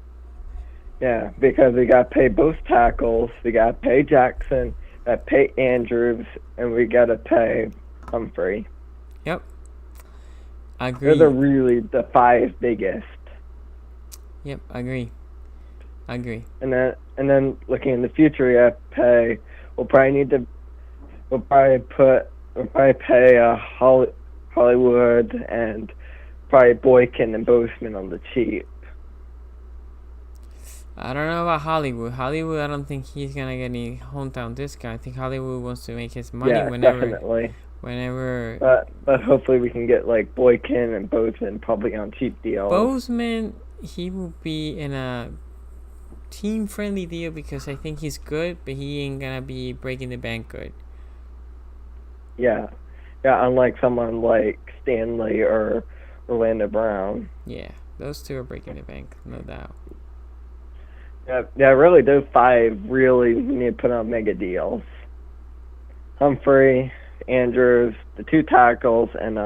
Yeah, because we got to pay both tackles. We got to pay Jackson, got to pay Andrews, and we got to pay Humphrey. Yep. I agree. Those are really the 5 biggest. Yep, I agree. And then looking in the future, we have to pay. We'll probably pay Hollywood and probably Boykin and Bozeman on the cheap. I don't know about Hollywood. I don't think he's gonna get any hometown discount. I think Hollywood wants to make his money Definitely. But hopefully we can get like Boykin and Bozeman probably on cheap deals. Bozeman, he will be in a team-friendly deal because I think he's good, but he ain't gonna be breaking the bank good. Yeah, unlike someone like Stanley or Orlando Brown. Yeah, those two are breaking the bank, no doubt. Yeah, really, those 5 really need to put on mega deals. Humphrey, Andrews, the 2 tackles, and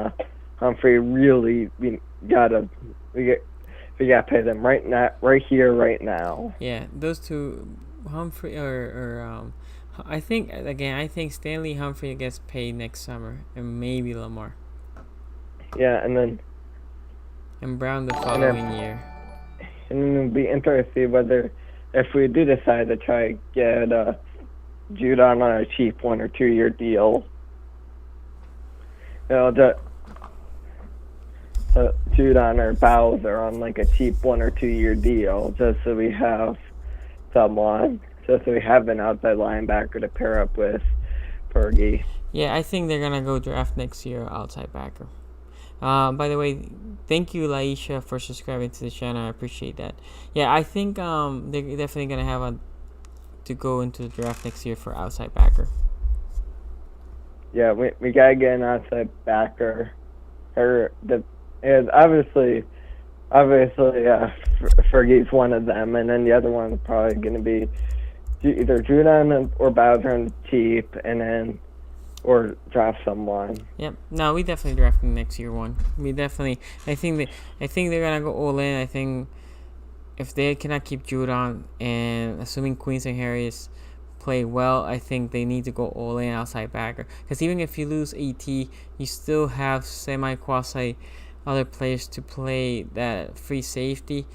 Humphrey really we gotta pay them right here, right now. Yeah, those two, Humphrey I think Stanley Humphrey gets paid next summer, and maybe Lamar. Yeah, and Brown the following year. And then it'll be interesting whether, if we do decide to try to get Judon on a cheap 1 or 2 year deal, Judon or Bowser on like a cheap 1 or 2 year deal, just so we have an outside linebacker to pair up with Fergie. Yeah, I think they're gonna go draft next year outside backer. By the way, thank you, Laisha, for subscribing to the channel. I appreciate that. Yeah, I think they're definitely gonna have to go into the draft next year for outside backer. Yeah, we gotta get an outside backer. And obviously, Fergie's one of them, and then the other one's probably gonna be either Judon or Bowser on the cheap, or draft someone. Yep. No, we definitely drafting next year one. I think they're gonna go all in. I think if they cannot keep Judon, and assuming Queens and Harris play well, I think they need to go all in outside backer. Because even if you lose AT, you still have semi-quasi other players to play that free safety.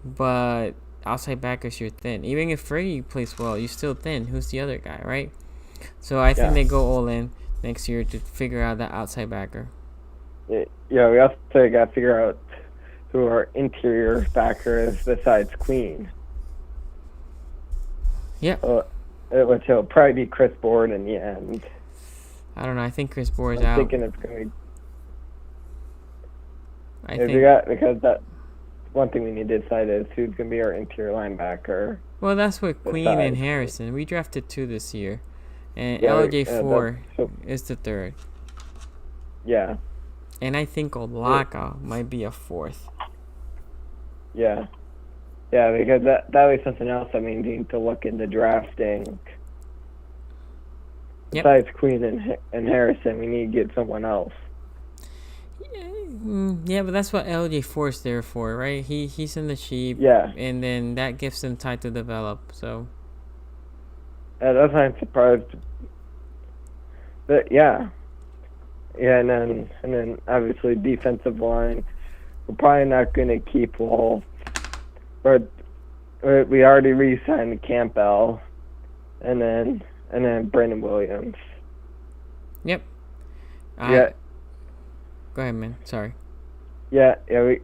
But outside backers, you're thin. Even if Freddie plays well, you're still thin. Who's the other guy, right? So I think they go all in next year to figure out that outside backer. Yeah, we also got to figure out who our interior backer is besides Queen. Yeah. Which will probably be Chris Board in the end. I don't know. I think Chris Board is I'm out. thinking it's going to be... because that one thing we need to decide is who's going to be our interior linebacker. Well, that's with Queen and Harrison. We drafted 2 this year. And LJ4 is the 3rd. Yeah. And I think Olaka might be a 4th. Yeah. Yeah, because that was something else we need to look into drafting. Yep. Besides Queen and Harrison, we need to get someone else. Yeah, but that's what LJ4 is there for, right? He's in the sheep. Yeah. And then that gives them time to develop, so... That's why I'm surprised. But yeah, and then obviously defensive line. We're probably not going to keep Wolf, but we already re-signed Campbell, and then Brandon Williams. Yep. Yeah. Go ahead, man. Sorry. Yeah. We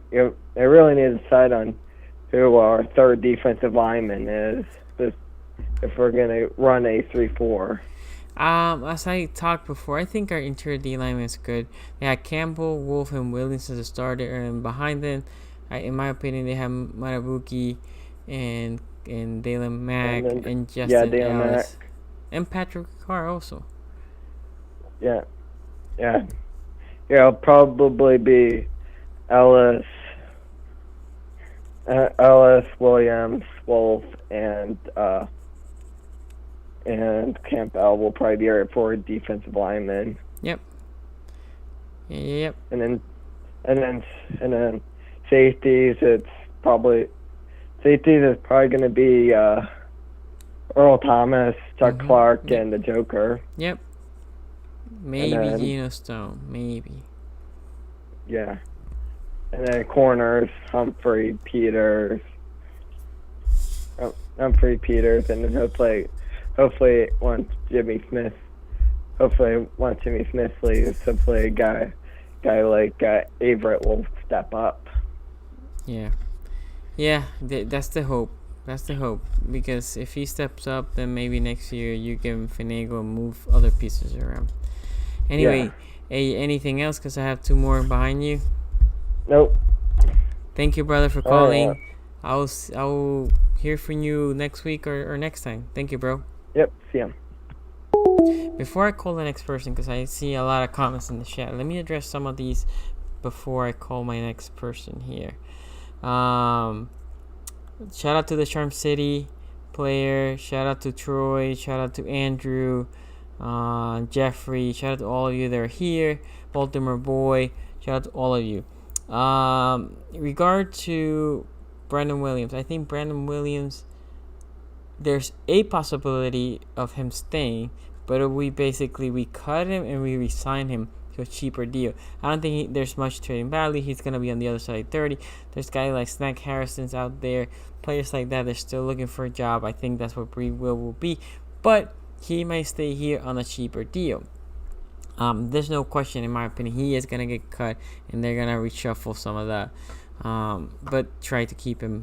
really need to decide on who our 3rd defensive lineman is. If we're going to run a 3-4. As I talked before, I think our interior D-line is good. They had Campbell, Wolf, and Williams as a starter, and behind them, in my opinion, they have Matabuki and Dalen Mack and Justin Ellis. And Patrick Carr also. Yeah. Yeah. It'll probably be Ellis, Williams, Wolf, and Campbell will probably be our 4 defensive linemen. Yep. And then safeties. Safeties is probably going to be Earl Thomas, Chuck Clark, and the Joker. Yep. Maybe Geno Stone. Maybe. Yeah. And then corners, Humphrey Peters, and then hopefully once Jimmy Smith leaves, hopefully a guy like Averett will step up. Yeah. That's the hope. Because if he steps up, then maybe next year you can finagle and move other pieces around. Anyway, hey, anything else? Because I have 2 more behind you. Nope. Thank you, brother, for calling. I'll hear from you next week or next time. Thank you, bro. Yep. See ya. Before I call the next person, because I see a lot of comments in the chat, let me address some of these before I call my next person here. Shout out to the Charm City player. Shout out to Troy. Shout out to Andrew, Jeffrey. Shout out to all of you that are here. Baltimore boy. Shout out to all of you. In regard to Brandon Williams, I think Brandon Williams, there's a possibility of him staying, but we cut him and we re-sign him to a cheaper deal. I don't think there's much trading value. He's going to be on the other side of 30. There's guys like Snack Harrison's out there, players like that. They're still looking for a job. I think that's what Bree will be, but he might stay here on a cheaper deal. There's no question, in my opinion, he is going to get cut, and they're going to reshuffle some of that. But trying to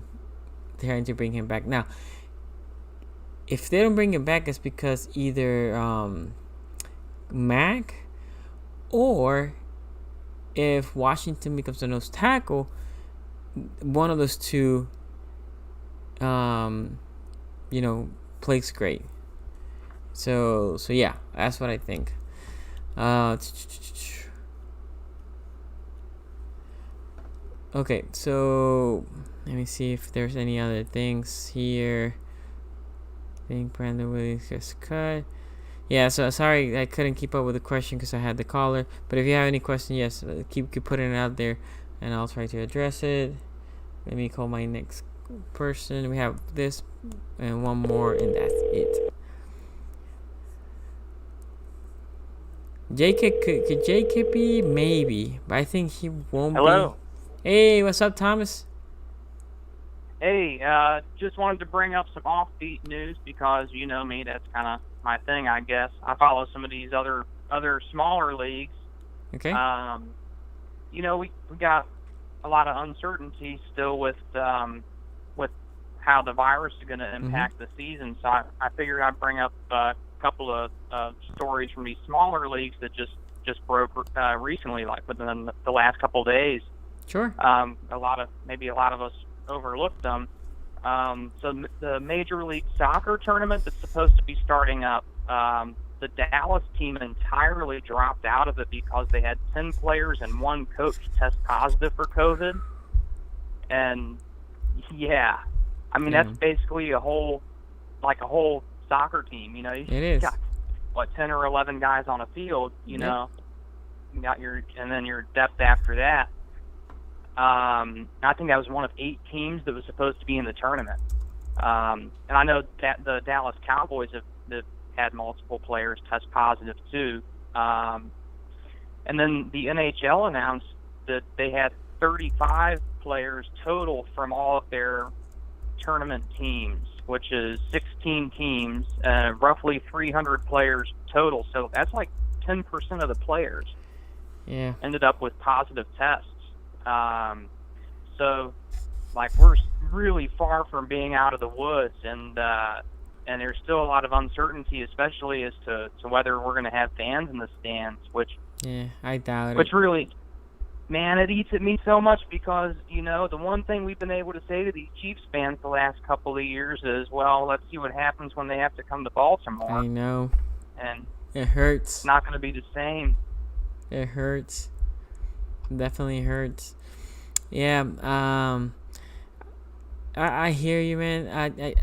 bring him back. Now, if they don't bring him back, it's because either Mac, or if Washington becomes the nose tackle, one of those two, plays great. So yeah, that's what I think. Okay, so let me see if there's any other things here. I think Brandon Williams gets cut. Yeah, so sorry I couldn't keep up with the question because I had the caller. But if you have any question, yes, keep putting it out there, and I'll try to address it. Let me call my next person. We have this and one more, and that's it. Could JK be? Maybe, but I think he won't be. Hello. Hey, what's up, Thomas? Hey, just wanted to bring up some offbeat news because you know me, that's kind of my thing, I guess. I follow some of these other smaller leagues. Okay. We got a lot of uncertainty still with how the virus is going to impact the season. So I figured I'd bring up a couple of stories from these smaller leagues that just broke recently, like within the last couple of days. Sure. A lot of us overlooked them. So the Major League Soccer tournament that's supposed to be starting up, the Dallas team entirely dropped out of it because they had 10 players and 1 coach test positive for COVID. And yeah, I mean, that's basically a whole soccer team, you know. It is. Got 10 or 11 guys on a field, you know. You got and then your depth after that. I think that was one of 8 teams that was supposed to be in the tournament. And I know that the Dallas Cowboys have had multiple players test positive too. And then the NHL announced that they had 35 players total from all of their tournament teams, which is 16 teams, roughly 300 players total. So that's like 10% of the players ended up with positive tests. So, like, we're really far from being out of the woods, and there's still a lot of uncertainty, especially as to whether we're going to have fans in the stands, which I doubt it. Which really, man, it eats at me so much because, you know, the one thing we've been able to say to these Chiefs fans the last couple of years is, well, let's see what happens when they have to come to Baltimore. I know. And it hurts. It's not going to be the same. It hurts. Definitely hurts. Yeah. I hear you, man.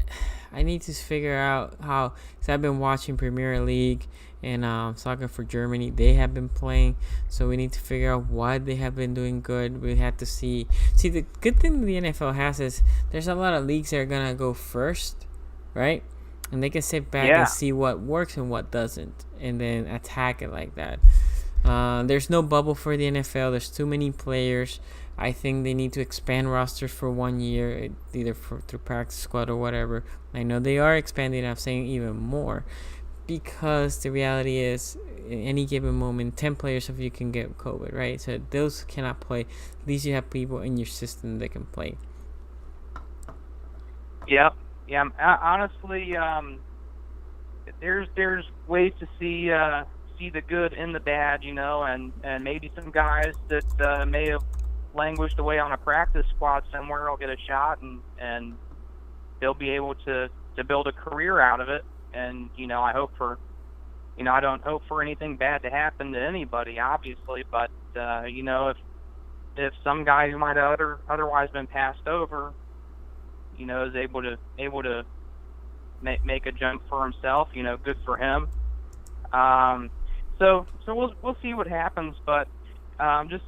I need to figure out how. Cause I've been watching Premier League and soccer for Germany. They have been playing, so we need to figure out why they have been doing good. We have to see. See, the good thing the NFL has is there's a lot of leagues that are gonna go first, right? And they can sit back and see what works and what doesn't, and then attack it like that. There's no bubble for the NFL. There's too many players. I think they need to expand rosters for 1 year, either through practice squad or whatever. I know they are expanding. I'm saying even more, because the reality is, in any given moment, 10 players of you can get COVID, right? So those cannot play. At least you have people in your system that can play. Yeah. Honestly, there's ways to see the good in the bad, and maybe some guys that may have languished away on a practice squad somewhere will get a shot, and they'll be able to build a career out of it. And I hope for, I don't hope for anything bad to happen to anybody, obviously, but if some guy who might have otherwise been passed over, is able to make a jump for himself, good for him. So we'll see what happens, but just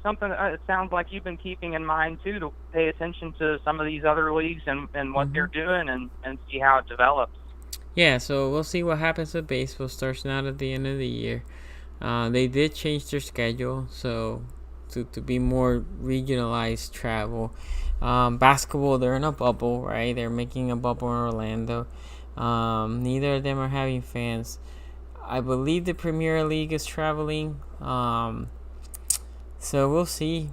something it sounds like you've been keeping in mind too, to pay attention to some of these other leagues and what they're doing and see how it develops. Yeah, so we'll see what happens with baseball. Starts out at the end of the year. They did change their schedule, so to be more regionalized travel. Basketball, they're in a bubble, right? They're making a bubble in Orlando. Neither of them are having fans. I believe the Premier League is traveling. So we'll see,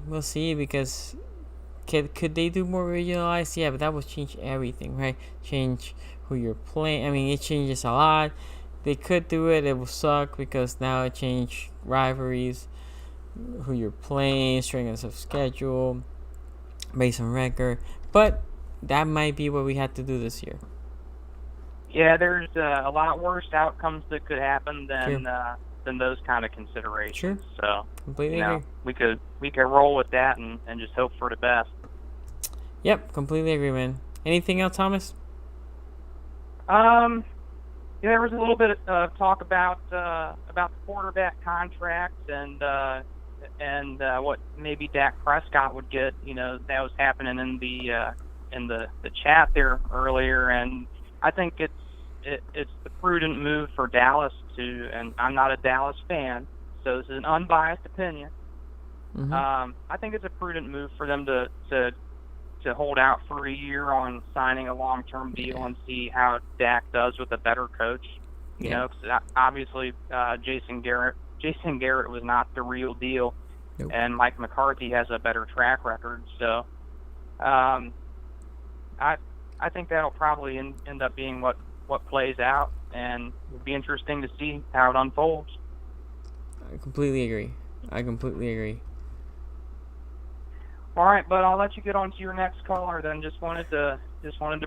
because could they do more regionalized? Yeah, but that would change everything, right? Change who you're playing. I mean, it changes a lot. They could do it. It will suck because now it changed rivalries, who you're playing, strengths of schedule, based on record. But that might be what we had to do this year. Yeah, there's a lot worse outcomes that could happen than those kind of considerations. Sure. So completely agree. we could roll with that and just hope for the best. Yep, completely agree, man. Anything else, Thomas? There was a little bit of talk about the quarterback contract and what maybe Dak Prescott would get. That was happening in the chat there earlier, and I think it's the prudent move for Dallas to, and I'm not a Dallas fan, so this is an unbiased opinion. Mm-hmm. I think it's a prudent move for them to hold out for a year on signing a long-term deal and see how Dak does with a better coach. Because obviously Jason Garrett was not the real deal, nope. And Mike McCarthy has a better track record. So I think that'll probably end up being what plays out, and it'll be interesting to see how it unfolds. I completely agree. All right, but I'll let you get on to your next caller. Then just wanted to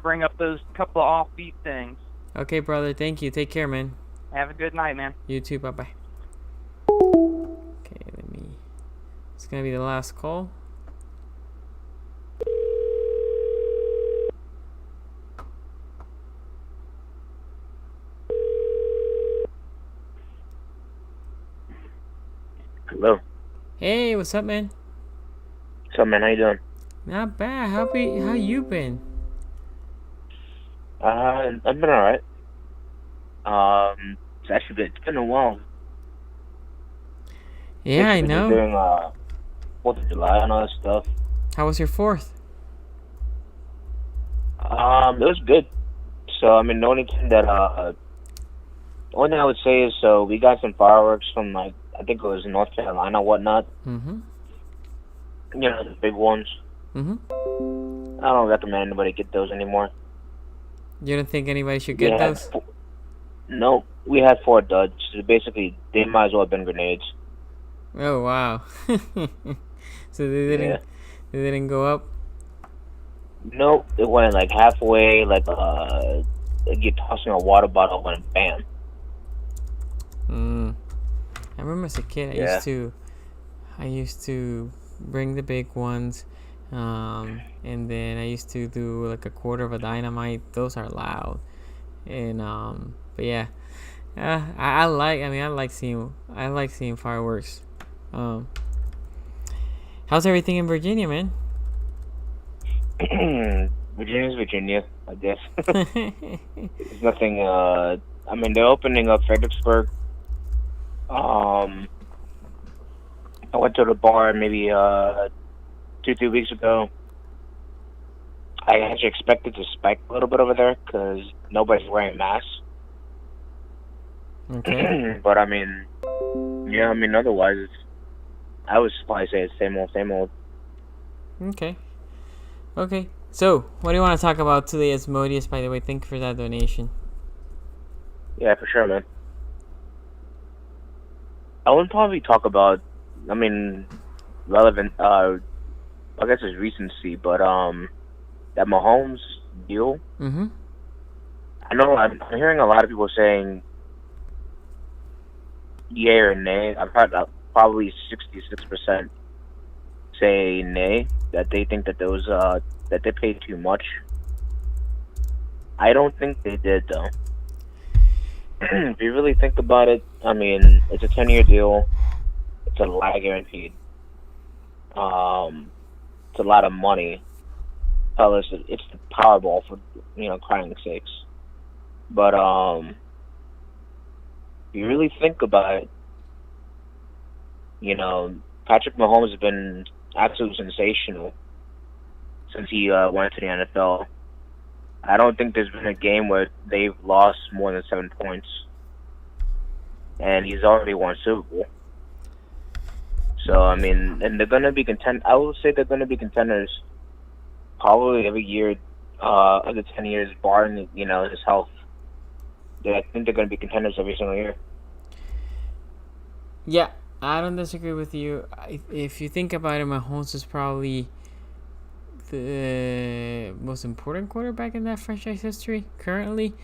bring up those couple of offbeat things. Okay, brother. Thank you. Take care, man. Have a good night, man. You too. Bye-bye. Okay, it's gonna be the last call. Hello. Hey, what's up, man? What's up, man? How you doing? Not bad. How you been? I've been alright. It's been a while. Yeah, I know. During 4th of July and all that stuff. How was your 4th? It was good. So the only thing I would say is, so we got some fireworks from I think it was North Carolina, whatnot. Mm-hmm. The big ones. Mm-hmm. I don't recommend anybody get those anymore. You don't think anybody should get those? No, we had 4 duds. So basically, they might as well have been grenades. Oh wow! So they didn't go up. No, it went halfway, like you're tossing a water bottle and bam. I remember as a kid, Yeah. I used to bring the big ones, and then I used to do like a quarter of a dynamite. Those are loud, and but yeah, I like. I mean, I like seeing fireworks. Um, how's everything in Virginia, man? Virginia's Virginia, I guess. There's nothing. I mean, they're opening up Fredericksburg. I went to the bar maybe 2-3 weeks ago. I actually expected to spike a little bit over there because nobody's wearing masks. Okay. But I mean, yeah, I mean, otherwise, I would probably say it's same old, same old. Okay. Okay. So, what do you want to talk about today, Asmodeus? By the way, thank you for that donation. Yeah, for sure, man. I would probably talk about, I mean, relevant, I guess it's recency, but that Mahomes deal. Mm-hmm. I know I'm hearing a lot of people saying yay or nay. I've heard probably 66% say nay, that they think that those that they paid too much. I don't think they did, though. If you really think about it, I mean, it's a 10-year deal. It's a lot guaranteed. It's a lot of money. Hell, it's the Powerball for, crying sakes. But if you really think about it, Patrick Mahomes has been absolutely sensational since he went to the NFL. I don't think there's been a game where they've lost more than 7 points. And he's already won Super Bowl. So, I mean, and they're going to be I will say they're going to be contenders probably every year of the 10 years, barring, his health. I think they're going to be contenders every single year. Yeah, I don't disagree with you. If you think about it, Mahomes is probably the most important quarterback in that franchise history currently,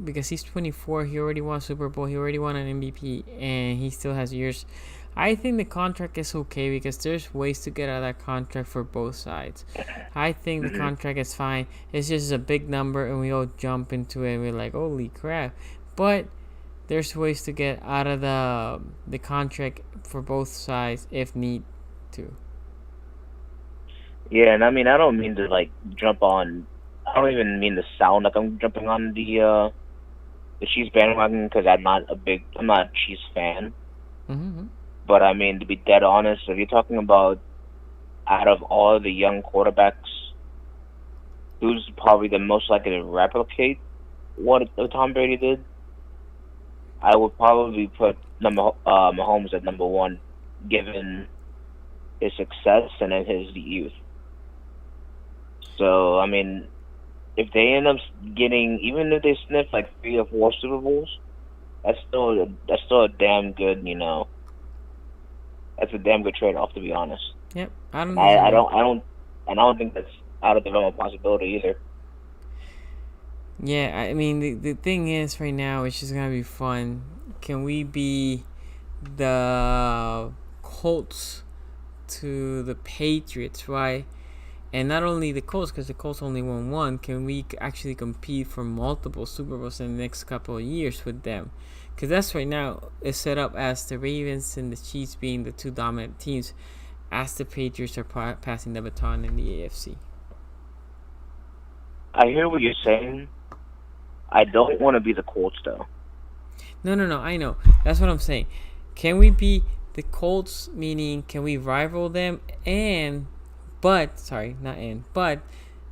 because he's 24. He already won Super Bowl. He already won an MVP, and he still has years. I think the contract is okay because there's ways to get out of that contract for both sides. I think the contract is fine. It's just a big number, and we all jump into it, and we're like, holy crap. But there's ways to get out of the contract for both sides if need to. Yeah, and I mean, I don't mean to jump on. I don't even mean to sound like I'm jumping on the Chiefs bandwagon because I'm not a Chiefs fan. Mm-hmm. But I mean, to be dead honest, if you're talking about out of all the young quarterbacks, who's probably the most likely to replicate what Tom Brady did, I would probably put Mahomes at number one, given his success and his youth. So, I mean, if they end up getting, even if they sniff 3 or 4 Super Bowls, that's still a damn good, that's a damn good trade-off, to be honest. Yep, I don't think that's out of the realm of possibility either. Yeah, I mean, the thing is, right now, it's just going to be fun. Can we be the Colts to the Patriots, right? And not only the Colts, because the Colts only won one, can we actually compete for multiple Super Bowls in the next couple of years with them? Because that's right now is set up as the Ravens and the Chiefs being the two dominant teams, as the Patriots are passing the baton in the AFC. I hear what you're saying. I don't want to be the Colts, though. No, I know. That's what I'm saying. Can we be the Colts, meaning can we rival them? But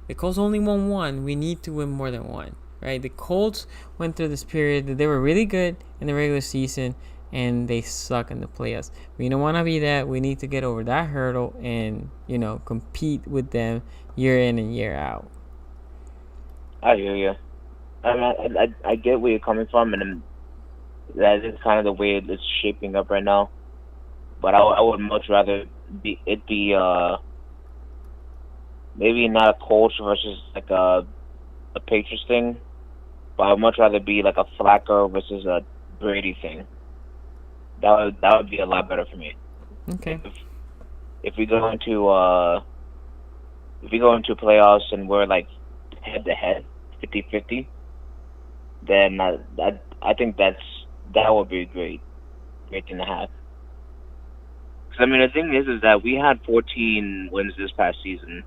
the Colts only won one. We need to win more than one, right? The Colts went through this period that they were really good in the regular season, and they suck in the playoffs. We don't want to be that. We need to get over that hurdle and, compete with them year in and year out. I hear you. I get where you're coming from, and that is kind of the way it's shaping up right now. But I would much rather be maybe not a Colts versus a Patriots thing, but I'd much rather be a Flacco versus a Brady thing. That would be a lot better for me. Okay. If we go into playoffs and we're like head to head, 50-50, then I think that would be a great thing to have. Because I mean, the thing is that we had 14 wins this past season,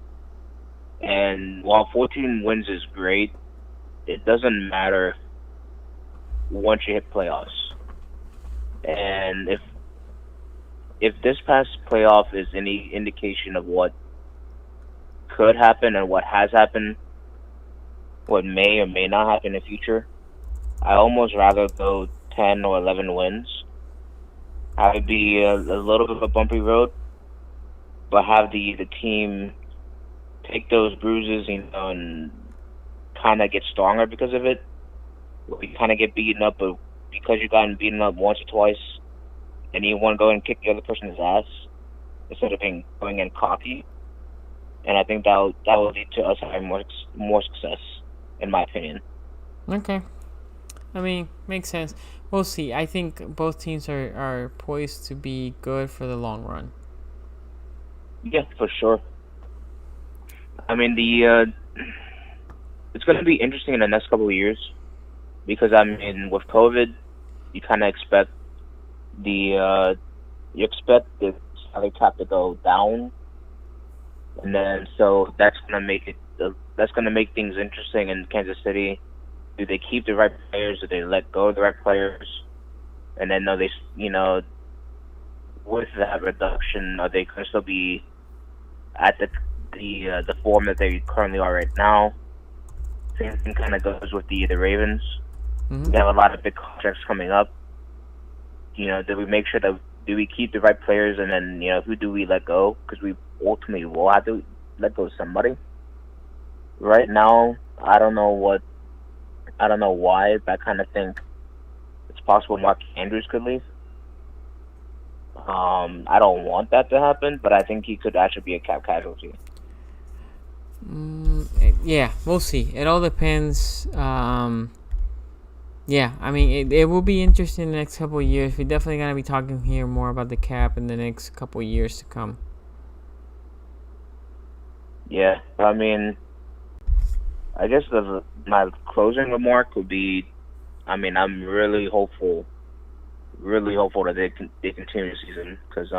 and while 14 wins is great, it doesn't matter once you hit playoffs. And if this past playoff is any indication of what could happen and what has happened, what may or may not happen in the future, I almost rather go 10 or 11 wins. Have it be a little bit of a bumpy road, but have the team take those bruises, and kind of get stronger because of it. We kind of get beaten up, but because you've gotten beaten up once or twice, and you want to go and kick the other person's ass instead of going in cocky. And I think that will lead to us having more success, in my opinion. Okay. I mean, makes sense. We'll see. I think both teams are poised to be good for the long run. Yeah, for sure. I mean, it's going to be interesting in the next couple of years because, I mean, with COVID, you kind of expect the salary cap to go down, and then so that's going to make things interesting in Kansas City. Do they keep the right players? Do they let go of the right players? And then with that reduction, are they going to still be at the form that they currently are right now? Same thing kind of goes with the Ravens. Mm-hmm. They have a lot of big contracts coming up. Do we make sure that do we keep the right players, and then who do we let go? Because we ultimately will have to let go of somebody. Right now, I don't know why, but I kind of think it's possible Mark Andrews could leave. I don't want that to happen, but I think he could actually be a cap casualty. Yeah, we'll see. It all depends. Yeah, I mean, it will be interesting in the next couple of years. We're definitely going to be talking here more about the cap in the next couple of years to come. Yeah, I mean, I guess my closing remark would be, I mean, I'm really hopeful that they continue the season because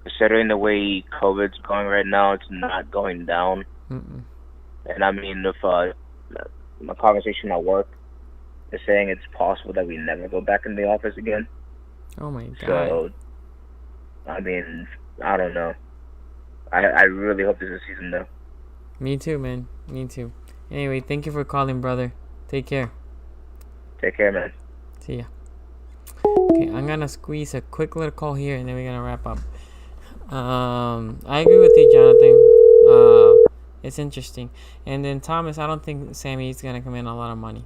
considering the way COVID's going right now, it's not going down. Mm-mm. And I mean, if my conversation at work is saying it's possible that we never go back in the office again. Oh my God. So, I mean, I don't know. I really hope this is a season though. Me too, man. Me too. Anyway, thank you for calling, brother. Take care. Take care, man. See ya. Okay, I'm gonna squeeze a quick little call here, and then we're gonna wrap up. I agree with you, Jonathan. It's interesting. And then Thomas, I don't think Sammy's gonna come in a lot of money.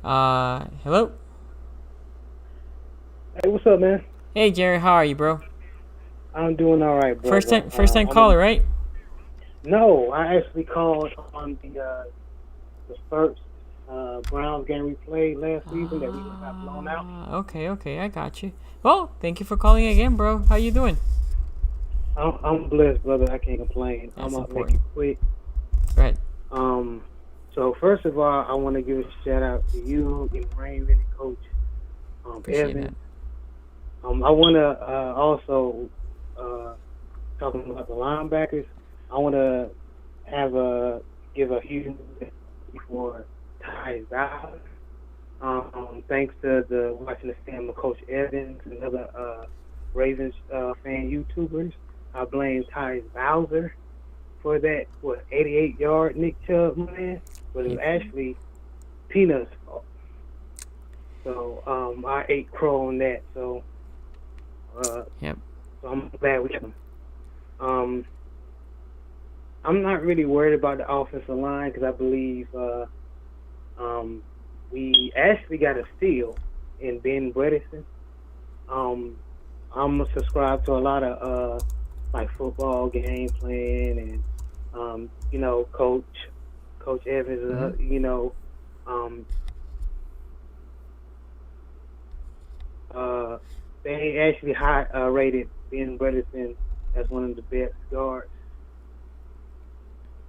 Nah. Hello. Hey, what's up, man? Hey, Jerry. How are you, bro? I'm doing all right, bro. First time caller, right? No, I actually called on the first Browns game we played last season that we got blown out. Okay, I got you. Well, thank you for calling again, bro. How you doing? I'm blessed, brother. I can't complain. That's I'm gonna important. make it quick. Right. So first of all, I want to give a shout out to you and Raymond and Coach Appreciate Evan. that. I want to also talking about the linebackers. I want to give a huge for Ty Bowser. Thanks to the Washington fan, Coach Evans, and other Ravens fan YouTubers. I blame Ty Bowser for that 88-yard Nick Chubb, man, but it was actually Peanut's fault. So I ate crow on that. So Yep. So I'm glad we kept him. I'm not really worried about the offensive line because I believe we actually got a steal in Ben Bredesen. I'm subscribed to a lot of like football game plan and Coach Evans. They actually high rated Ben Bredeson as one of the best guards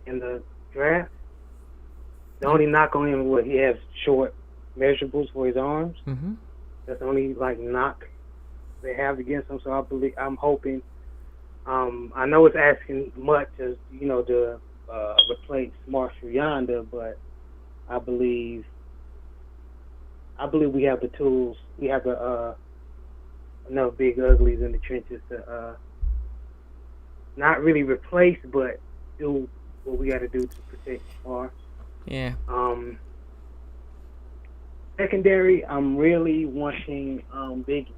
in the draft. The only knock on him was he has short measurables for his arms. Mm-hmm. That's the only knock they have against him. So I'm hoping. I know it's asking much as to replace Marshall Yonder, but I believe we have the tools. We have enough big uglies in the trenches to not really replace, but do what we got to do to protect Mar. Yeah. Secondary, I'm really wanting Biggie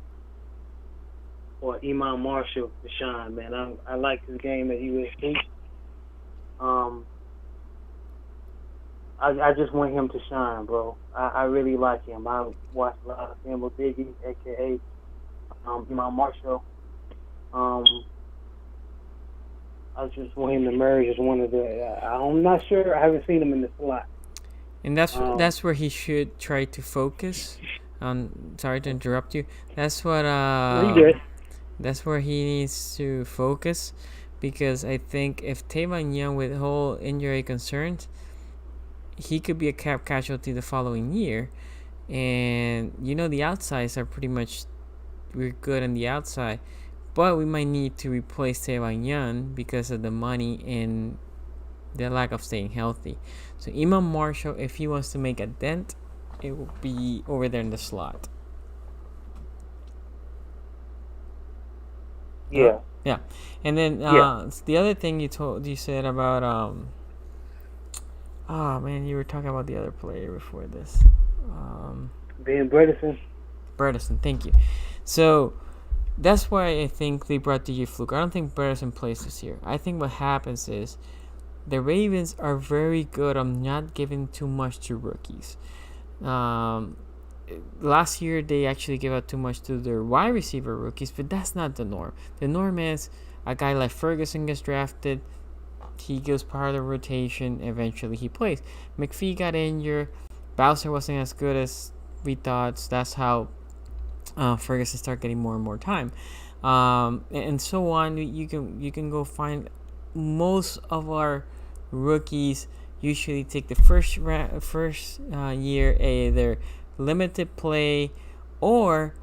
or Iman Marshall to shine, man. I like his game at USC. I just want him to shine, bro. I really like him. I watched a lot of him with Biggie, a.k.a. Iman Marshall. I just want him to emerge as one of the... I'm not sure. I haven't seen him in the slot. And that's where he should try to focus. Sorry to interrupt you. That's what that's where he needs to focus, because I think if Tavon Young with whole injury concerns, he could be a cap casualty the following year. And the outsides are pretty much, we're good on the outside, but we might need to replace Tavon Young because of the money and the lack of staying healthy. So Iman Marshall, if he wants to make a dent, it will be over there in the slot. Yeah. Yeah. And then the other thing you said about you were talking about the other player before this. Ben Bredeson. Bredeson, thank you. So that's why I think they brought DJ Fluke. I don't think Bredeson plays this year. I think what happens is the Ravens are very good on not giving too much to rookies. Last year they actually gave out too much to their wide receiver rookies, but that's not the norm. The norm is a guy like Ferguson gets drafted, he goes part of the rotation, eventually he plays. McPhee got injured, Bowser wasn't as good as we thought, so that's how Ferguson started getting more and more time, and so on. You can go find most of our rookies usually take the first year either limited play or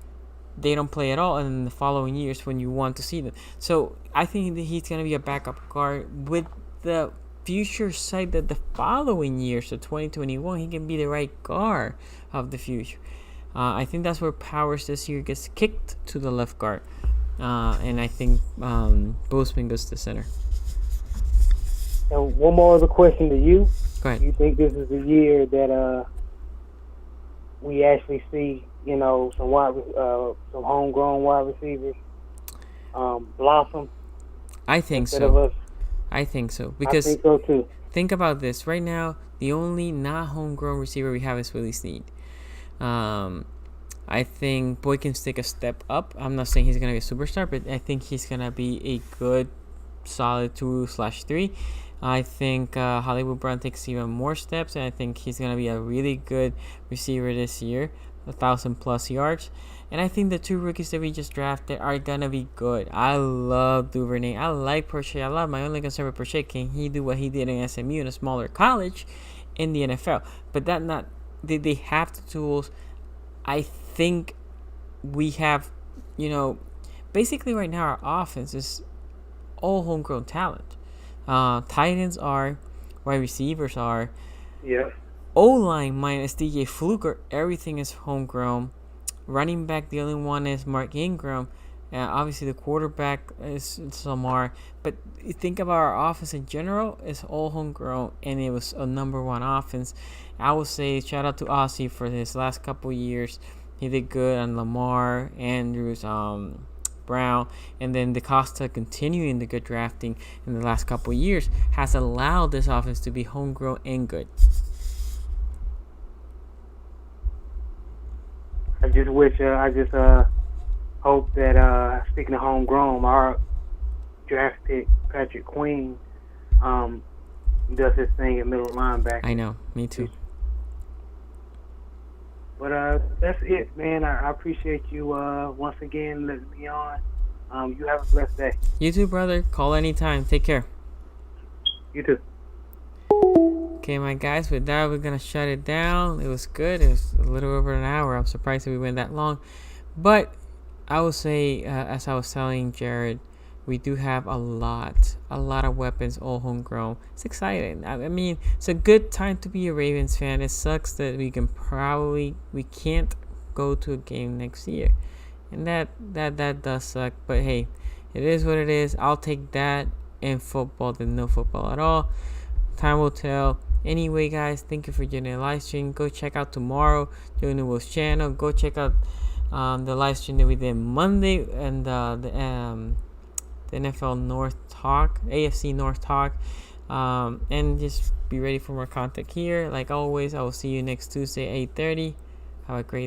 they don't play at all, and then the following years when you want to see them. So I think that he's going to be a backup guard with the future sight that the following year, so 2021, he can be the right guard of the future. I think that's where Powers this year gets kicked to the left guard, and I think Bozeman goes to center. And one more other question to you. Go ahead. You think this is the year that we actually see, some homegrown wide receivers blossom? I think instead so. Of us? I think so, because I think so too. Think about this. Right now, the only not homegrown receiver we have is Willie Snead. I think Boykins take a step up. I'm not saying he's gonna be a superstar, but I think he's gonna be a good, solid 2/3. I think Hollywood Brown takes even more steps, and I think he's going to be a really good receiver this year, 1,000+ yards. And I think the two rookies that we just drafted are going to be good. I love Duvernay. I like Prochet. I love my only concern with Prochet. Can he do what he did in SMU in a smaller college in the NFL? But they have the tools. I think we have, basically right now our offense is all homegrown talent. Tight ends are, wide receivers are. Yeah. O-line minus DJ Fluker, everything is homegrown. Running back, the only one is Mark Ingram. Obviously, the quarterback is Samar. But you think about our offense in general, it's all homegrown, and it was a number one offense. I would say shout out to Ozzie for his last couple years. He did good on Lamar, Andrews, Brown, and then DeCosta continuing the good drafting in the last couple of years has allowed this offense to be homegrown and good. I just hope that speaking of homegrown, our draft pick Patrick Queen does his thing at middle linebacker. I know, me too. But that's it, man. I appreciate you once again letting me on. You have a blessed day. You too, brother. Call anytime. Take care. You too. Okay, my guys, with that, we're going to shut it down. It was good. It was a little over an hour. I'm surprised that we went that long. But I will say, as I was telling Jared, we do have a lot of weapons, all homegrown. It's exciting. I mean, it's a good time to be a Ravens fan. It sucks that we can't go to a game next year. And that does suck. But hey, it is what it is. I'll take that in football than no football at all. Time will tell. Anyway, guys, thank you for joining the live stream. Go check out tomorrow Joe Will's channel. Go check out the live stream that we did Monday and the NFL North Talk, AFC North Talk, and just be ready for more content here. Like always, I will see you next Tuesday, 8:30. Have a great